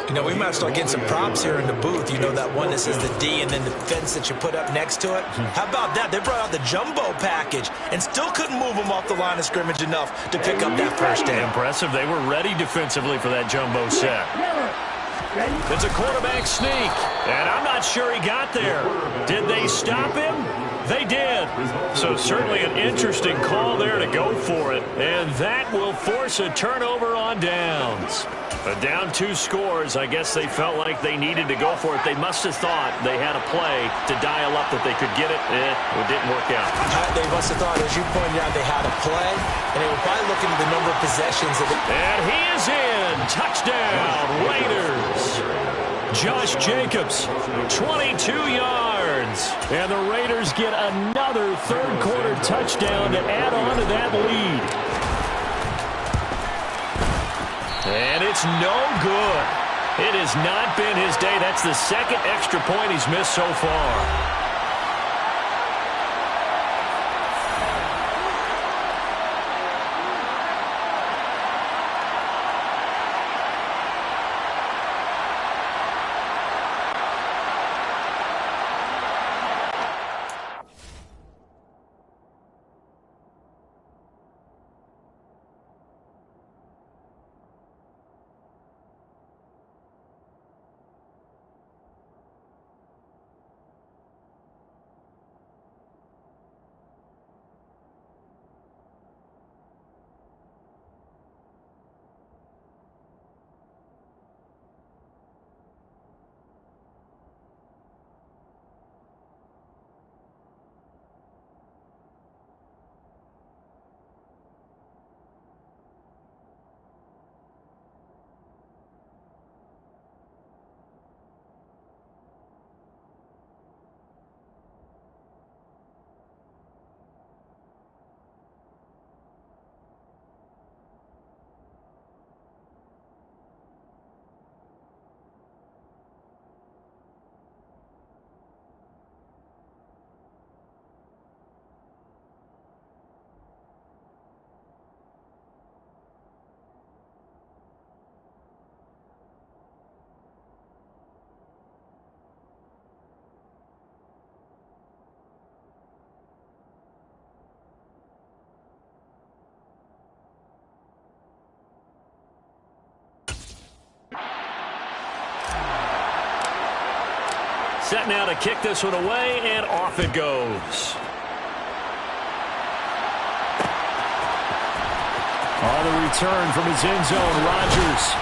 You know, we might start getting some props here in the booth. You know, that one that says the D and then the fence that you put up next to it. How about that? They brought out the jumbo package and still couldn't move them off the line of scrimmage enough to pick up that first down. Impressive. They were ready defensively for that jumbo set. It's a quarterback sneak, and I'm not sure he got there. Did they stop him? They did. So certainly an interesting call there to go for it, and that will force a turnover on downs. Down 2 scores, I guess they felt like they needed to go for it. They must have thought they had a play to dial up that they could get it. It didn't work out. They must have thought, as you pointed out, they had a play, and they were probably looking at the number of possessions. And he is in. Touchdown, Raiders. Josh Jacobs, 22 yards. And the Raiders get another third-quarter touchdown to add on to that lead. And it's no good. It has not been his day. That's the second extra point he's missed so far. Set now to kick this one away, and off it goes. On the return from his end zone, Rodgers.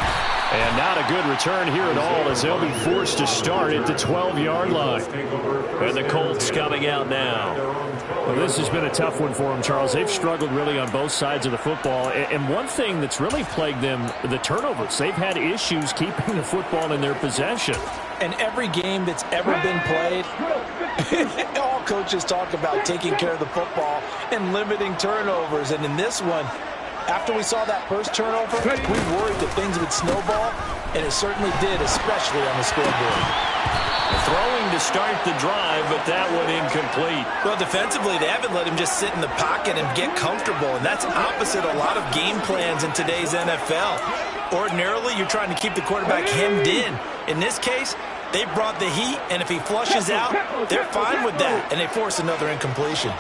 And not a good return here at all, as they'll be forced to start at the 12-yard line. And the Colts coming out now. Well, this has been a tough one for them, Charles. They've struggled really on both sides of the football. And one thing that's really plagued them, the turnovers. They've had issues keeping the football in their possession. And every game that's ever been played, all coaches talk about taking care of the football and limiting turnovers. And in this one, after we saw that first turnover, we worried that things would snowball, and it certainly did, especially on the scoreboard. Throwing to start the drive, but that one incomplete. Well, defensively, they haven't let him just sit in the pocket and get comfortable, and that's opposite a lot of game plans in today's NFL. Ordinarily, you're trying to keep the quarterback hemmed in. In this case, they brought the heat, and if he flushes out, they're fine with that, and they force another incompletion.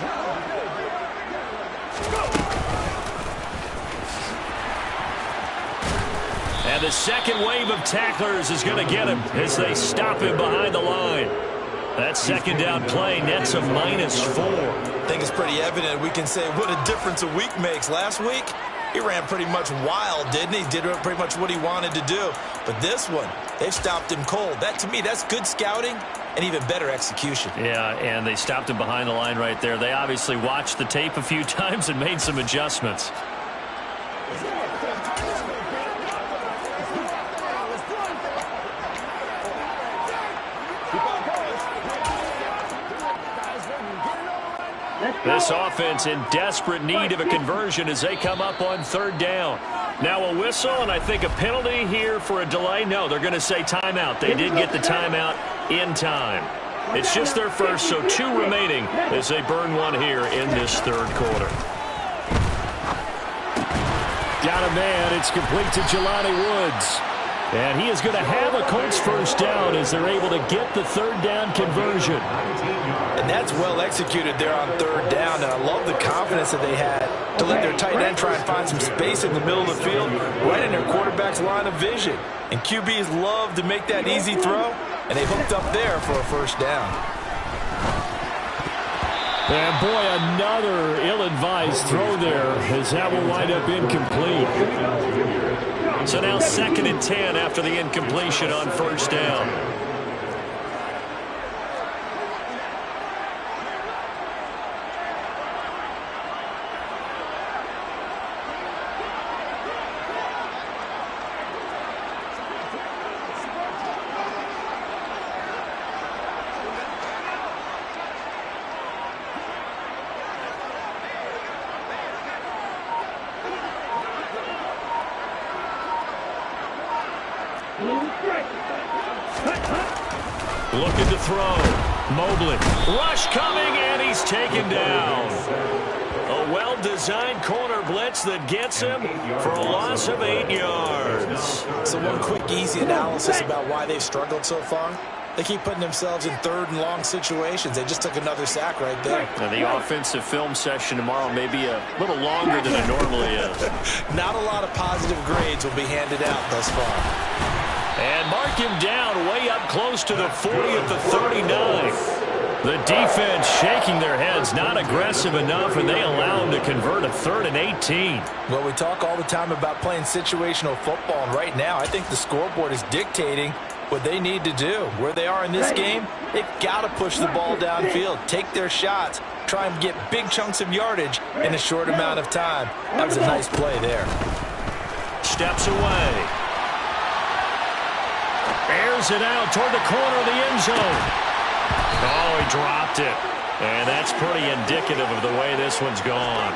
And the second wave of tacklers is going to get him as they stop him behind the line. That second down play nets a -4. I think it's pretty evident. We can say what a difference a week makes. Last week, he ran pretty much wild, didn't he? Did pretty much what he wanted to do. But this one, they've stopped him cold. That, to me, that's good scouting and even better execution. Yeah, and they stopped him behind the line right there. They obviously watched the tape a few times and made some adjustments. This offense in desperate need of a conversion as they come up on third down. Now a whistle and I think a penalty here for a delay. No, they're going to say timeout. They did get the timeout in time. It's just their first, so 2 remaining as they burn one here in this third quarter. Got a man. It's complete to Jelani Woods. And he is going to have a Colts first down as they're able to get the third down conversion. And that's well executed there on third down. And I love the confidence that they had to let their tight end try and find some space in the middle of the field, right in their quarterback's line of vision. And QBs love to make that easy throw, and they hooked up there for a first down. And boy, another ill-advised throw there as that will wind up incomplete. So now 2nd and 10 after the incompletion on first down. Looking to throw. Mobley. Rush coming, and he's taken down. A well-designed corner blitz that gets him for a loss of 8 yards. So one quick, easy analysis about why they've struggled so far. They keep putting themselves in third and long situations. They just took another sack right there. And the offensive film session tomorrow may be a little longer than it normally is. Not a lot of positive grades will be handed out thus far. And mark him down way up close to the 40 at the 39. The defense shaking their heads, not aggressive enough, and they allow him to convert a 3rd and 18. Well, we talk all the time about playing situational football, and right now I think the scoreboard is dictating what they need to do. Where they are in this game, they've got to push the ball downfield, take their shots, try and get big chunks of yardage in a short amount of time. That was a nice play there. Steps away. Airs it out toward the corner of the end zone. Oh, he dropped it. And that's pretty indicative of the way this one's gone.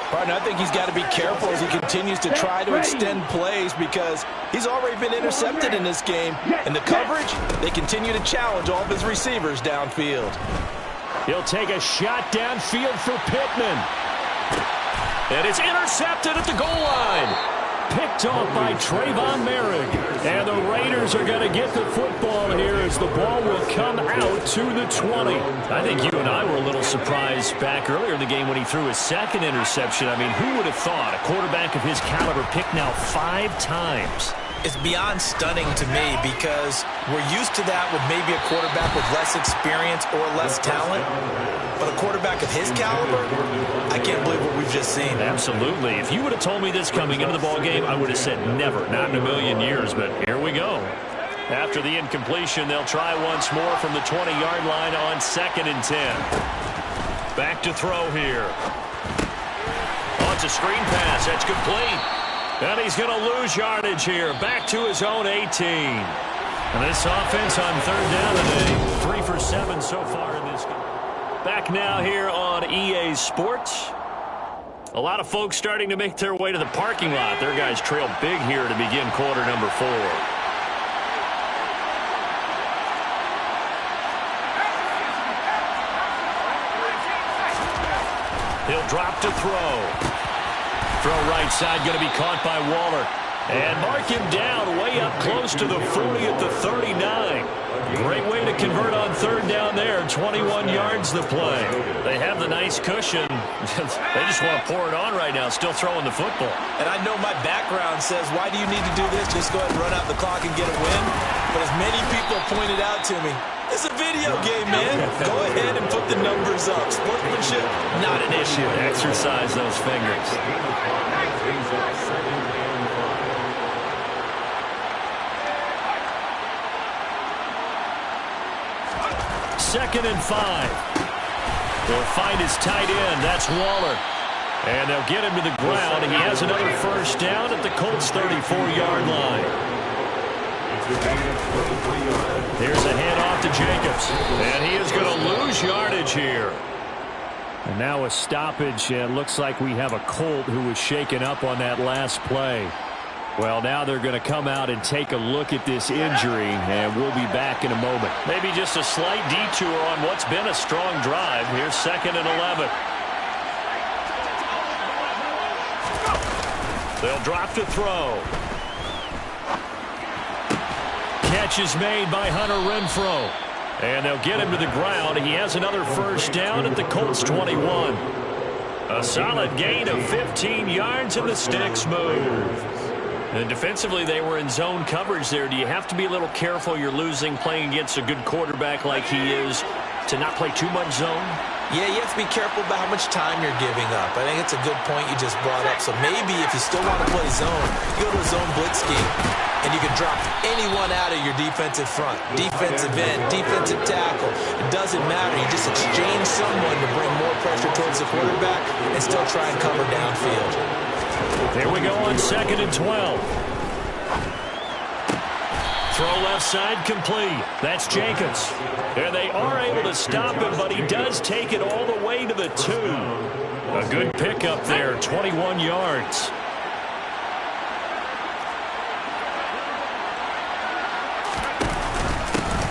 Partner, I think he's got to be careful as he continues to try to extend plays because he's already been intercepted in this game. And the coverage, they continue to challenge all of his receivers downfield. He'll take a shot downfield for Pittman. And it's intercepted at the goal line. Picked off by Trayvon Merrick. And the Raiders are going to get the football here as the ball will come out to the 20. I think you and I were a little surprised back earlier in the game when he threw his 2nd interception. I mean, who would have thought a quarterback of his caliber picked now 5 times? It's beyond stunning to me because we're used to that with maybe a quarterback with less experience or less talent. But a quarterback of his caliber, I can't believe what we've just seen. Absolutely. If you would have told me this coming into the ball game, I would have said never, not in a million years. But here we go. After the incompletion, they'll try once more from the 20-yard line on 2nd and 10. Back to throw here. Oh, it's a screen pass. That's complete. And he's going to lose yardage here. Back to his own 18. And this offense on 3rd down today, 3 for 7 so far in this game. Back now here on EA Sports. A lot of folks starting to make their way to the parking lot. Their guys trail big here to begin quarter number 4. He'll drop to throw. Throw right side going to be caught by Waller. And mark him down way up close to the 40 at the 39. Great way to convert on 3rd down there. 21 yards the play. They have the nice cushion. They just want to pour it on right now, still throwing the football. And I know my background says, why do you need to do this? Just go ahead and run out the clock and get a win. But as many people pointed out to me, it's a video game, man. Go ahead and put the numbers up. Sportsmanship, not an issue. Exercise those fingers. Second and 5. They'll find his tight end. That's Waller. And they'll get him to the ground. He has another first down at the Colts' 34-yard line. Here's a handoff to Jacobs. And he is going to lose yardage here. And now a stoppage. And looks like we have a Colt who was shaken up on that last play. Well, now they're going to come out and take a look at this injury, and we'll be back in a moment. Maybe just a slight detour on what's been a strong drive. Here's 2nd and 11. They'll drop to throw. catch is made by Hunter Renfrow. And they'll get him to the ground. He has another first down at the Colts 21. A solid gain of 15 yards and the sticks move. And defensively, they were in zone coverage there. Do you have to be a little careful? You're losing playing against a good quarterback like he is to not play too much zone? Yeah, you have to be careful about how much time you're giving up. I think it's a good point you just brought up. So maybe if you still want to play zone, you go to a zone blitz scheme, and you can drop anyone out of your defensive front. Defensive end, defensive tackle. It doesn't matter. You just exchange someone to bring more pressure towards the quarterback and still try and cover downfield. Here we go on 2nd and 12. Throw left side complete. That's Jacobs. And they are able to stop him, but he does take it all the way to the 2. A good pickup there, 21 yards.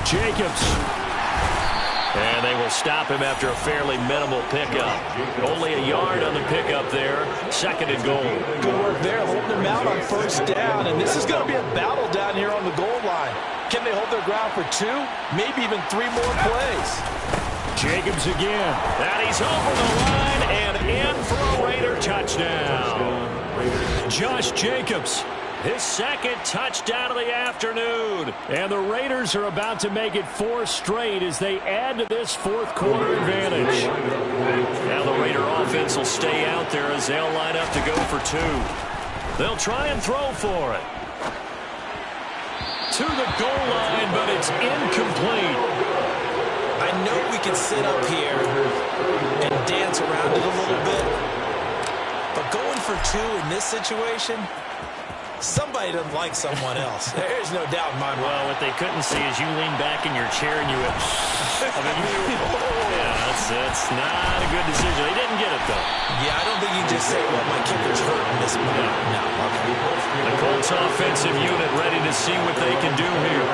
Jacobs. And they will stop him after a fairly minimal pickup. Only a yard on the pickup there. 2nd and goal. Good work there, holding him out on first down. And this is going to be a battle down here on the goal line. Can they hold their ground for 2, maybe even 3 more plays? Jacobs again. And he's over the line and in for a Raider touchdown. Josh Jacobs. His 2nd touchdown of the afternoon. And the Raiders are about to make it 4 straight as they add to this 4th quarter advantage. Now the Raider offense will stay out there as they'll line up to go for 2. They'll try and throw for it. To the goal line, but it's incomplete. I know we can sit up here and dance around it a little bit, but going for 2 in this situation, somebody doesn't like someone else. There's no doubt in my mind. Well, what they couldn't see is you lean back in your chair and you went, yeah, that's not a good decision. They didn't get it, though. Yeah, I don't think you just say, well, my kicker's hurting this moment. No. Okay. The Colts offensive unit ready to see what they can do here.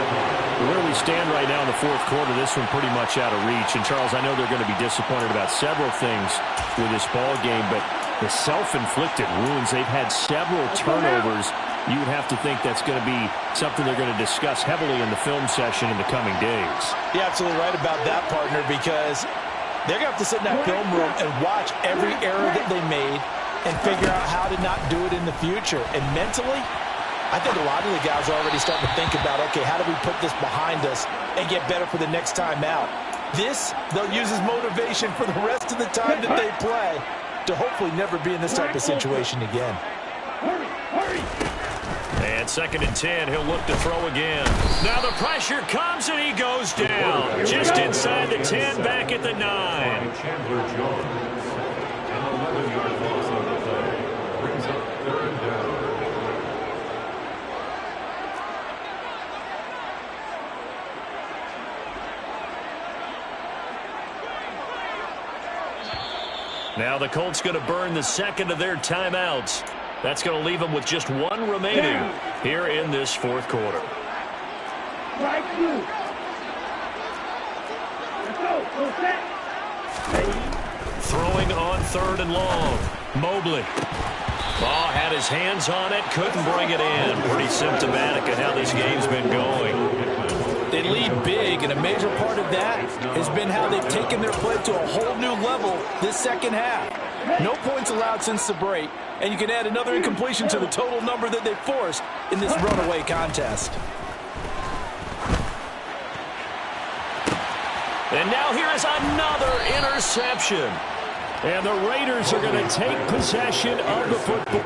Where we stand right now in the 4th quarter, this one pretty much out of reach. And, Charles, I know they're going to be disappointed about several things with this ball game, but the self-inflicted wounds, they've had several turnovers. You would have to think that's going to be something they're going to discuss heavily in the film session in the coming days. You're absolutely right about that, partner, because they're going to have to sit in that film room and watch every error that they made and figure out how to not do it in the future. And mentally, I think a lot of the guys are already starting to think about, okay, how do we put this behind us and get better for the next time out? This, they'll use as motivation for the rest of the time that they play to hopefully never be in this type of situation again. And 2nd and 10, he'll look to throw again. Now the pressure comes and he goes down. Just inside the 10, back at the 9. Chandler Jones. An 11-yard loss on the play. Brings up 3rd down. Now the Colts going to burn the 2nd of their timeouts. That's going to leave them with just 1 remaining here in this 4th quarter. Throwing on 3rd and long. Mobley. Ball had his hands on it, couldn't bring it in. Pretty symptomatic of how this game's been going. They lead big, and a major part of that has been how they've taken their play to a whole new level this 2nd half. No points allowed since the break, and you can add another incompletion to the total number that they forced in this runaway contest. And now here is another interception. And the Raiders are going to take possession of the football.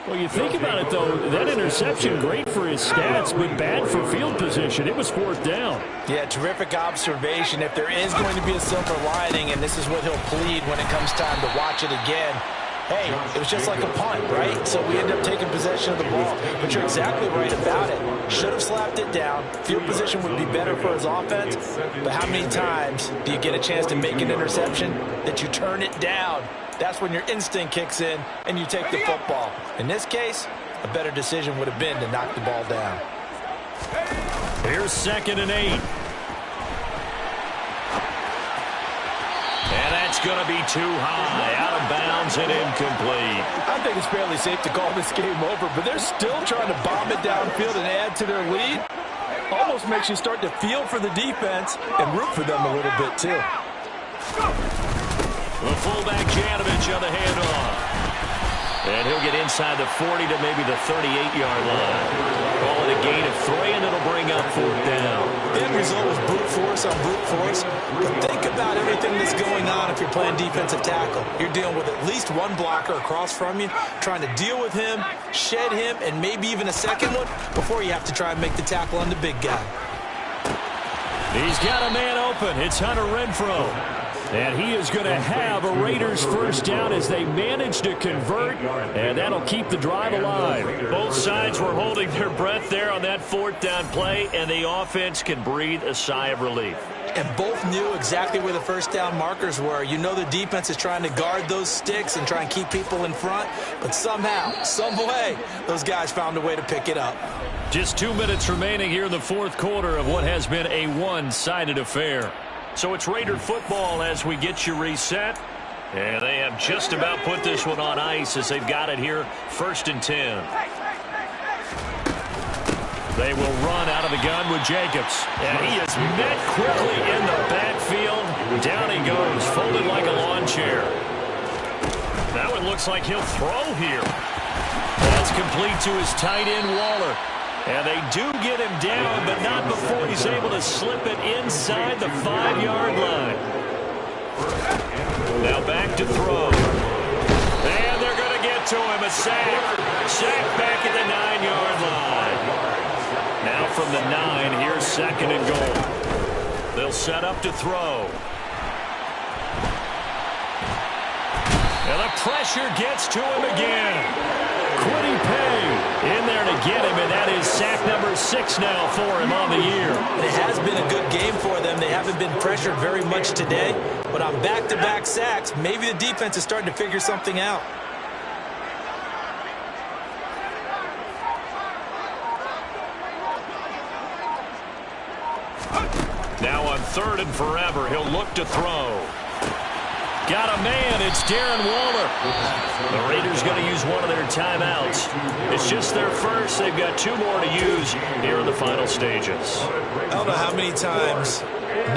Well, you think about it, though, that interception, great for his stats, but bad for field position. It was 4th down. Yeah, terrific observation. If there is going to be a silver lining, and this is what he'll plead when it comes time to watch it again, hey, it was just like a punt, right? So we end up taking possession of the ball. But you're exactly right about it. Should have slapped it down. Field position would be better for his offense. But how many times do you get a chance to make an interception that you turn it down? That's when your instinct kicks in and you take the football. In this case, a better decision would have been to knock the ball down. Here's 2nd and 8. And that That's going to be too high. Out of bounds and incomplete. I think it's fairly safe to call this game over, but they're still trying to bomb it downfield and add to their lead. Almost makes you start to feel for the defense and root for them a little bit, too. The fullback Janovich on the handoff. And he'll get inside the 40 to maybe the 38-yard line. Call it a gain of 3, and it'll bring up 4th down. The end result was brute force on brute force. But think about everything that's going on if you're playing defensive tackle. You're dealing with at least one blocker across from you, trying to deal with him, shed him, and maybe even a second one before you have to try and make the tackle on the big guy. He's got a man open. It's Hunter Renfrow. And he is going to have a Raiders first down as they manage to convert, and that'll keep the drive alive. Both sides were holding their breath there on that 4th down play, and the offense can breathe a sigh of relief. And both knew exactly where the first down markers were. You know the defense is trying to guard those sticks and try and keep people in front, but somehow, some way, those guys found a way to pick it up. Just 2 minutes remaining here in the 4th quarter of what has been a one-sided affair. So it's Raider football as we get you reset. And they have just about put this one on ice as they've got it here, 1st and 10. They will run out of the gun with Jacobs. And he is met quickly in the backfield. Down he goes, folded like a lawn chair. Now it looks like he'll throw here. That's complete to his tight end, Waller. And they do get him down, but not before he's able to slip it inside the 5-yard line. Now back to throw. And they're going to get to him. A sack. Sack back at the 9-yard line. Now from the 9, here's 2nd and goal. They'll set up to throw. And the pressure gets to him again. Quiddy Pay in there to get him, and that is sack number 6 now for him on the year. It has been a good game for them. They haven't been pressured very much today, but on back-to-back sacks, maybe the defense is starting to figure something out. Now on 3rd and forever, he'll look to throw. Got a man. It's Darren Waller. The Raiders going to use one of their timeouts. It's just their first. They've got 2 more to use here in the final stages. I don't know how many times,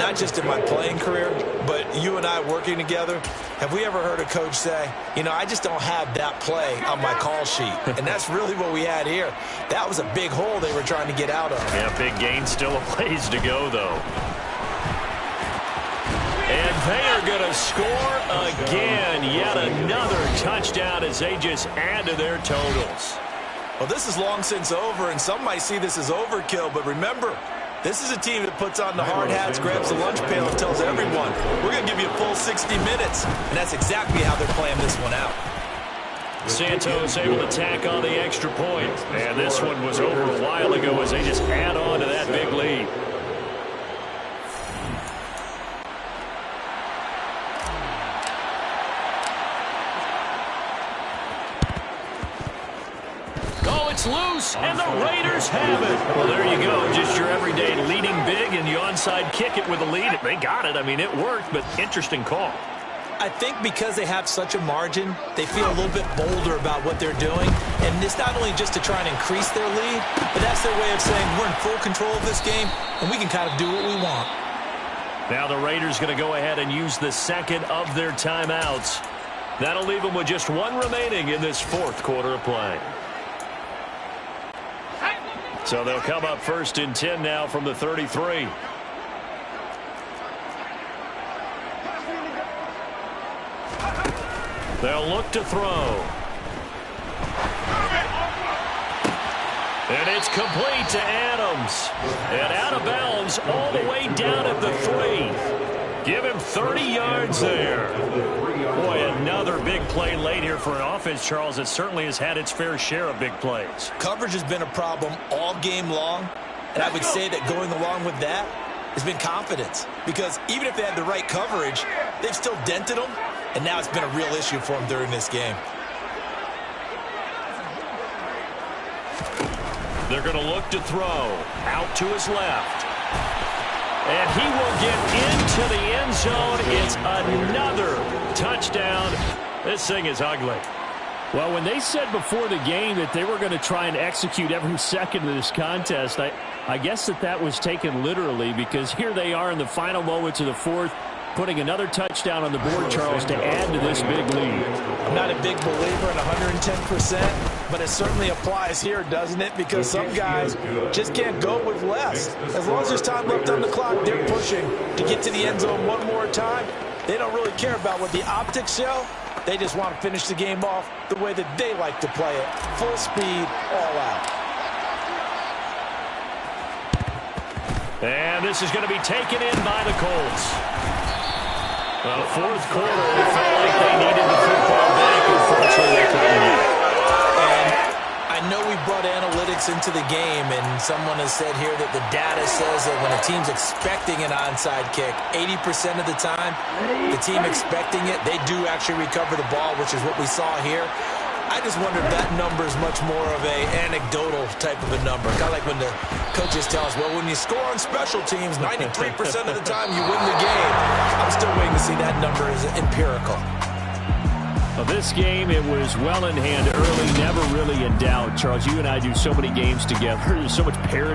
not just in my playing career, but you and I working together, have we ever heard a coach say, you know, I just don't have that play on my call sheet. And that's really what we had here. That was a big hole they were trying to get out of. Yeah, big gain, still a ways to go, though. And they are going to score again. Yet another touchdown as they just add to their totals. Well, this is long since over, and some might see this as overkill. But remember, this is a team that puts on the hard hats, grabs the lunch pail, and tells everyone, we're going to give you a full 60 minutes. And that's exactly how they're playing this one out. Santos able to tack on the extra point. And this one was over a while ago as they just add on to that big lead. It's loose, and the Raiders have it. Well, there you go. Just your everyday leading big, and you onside kick it with a lead. They got it. I mean, it worked, but interesting call. I think because they have such a margin, they feel a little bit bolder about what they're doing. And it's not only just to try and increase their lead, but that's their way of saying we're in full control of this game, and we can kind of do what we want. Now the Raiders going to go ahead and use the 2nd of their timeouts. That'll leave them with just 1 remaining in this 4th quarter of play. So they'll come up 1st and 10 now from the 33. They'll look to throw. And it's complete to Adams. And out of bounds all the way down at the 3. Give him 30 yards there. Boy, another big play late here for an offense, Charles, that certainly has had its fair share of big plays. Coverage has been a problem all game long, and I would say that going along with that has been confidence. Because even if they had the right coverage, they've still dented them, and now it's been a real issue for them during this game. They're going to look to throw. Out to his left. And he will get into the end zone. It's another touchdown. This thing is ugly. Well, when they said before the game that they were going to try and execute every second of this contest, I guess that was taken literally, because here they are in the final moments of the fourth, putting another touchdown on the board, Charles, to add to this big lead. I'm not a big believer in 110%, but it certainly applies here, doesn't it? Because some guys just can't go with less. As long as there's time left on the clock, they're pushing to get to the end zone one more time. They don't really care about what the optics show. They just want to finish the game off the way that they like to play it. Full speed, all out. And this is going to be taken in by the Colts. Well, fourth quarter, it felt like they needed the football back. Unfortunately, they couldn't get it. And I know we brought analytics into the game, and someone has said here that the data says that when a team's expecting an onside kick, 80% of the time, the team expecting it, they do actually recover the ball, which is what we saw here. I just wonder if that number is much more of a anecdotal type of a number. Kind of like when the coaches tell us, well, when you score on special teams, 93% of the time you win the game. I'm still waiting to see that number is empirical. Well, this game, it was well in hand early, never really in doubt. Charles, you and I do so many games together. There's so much parity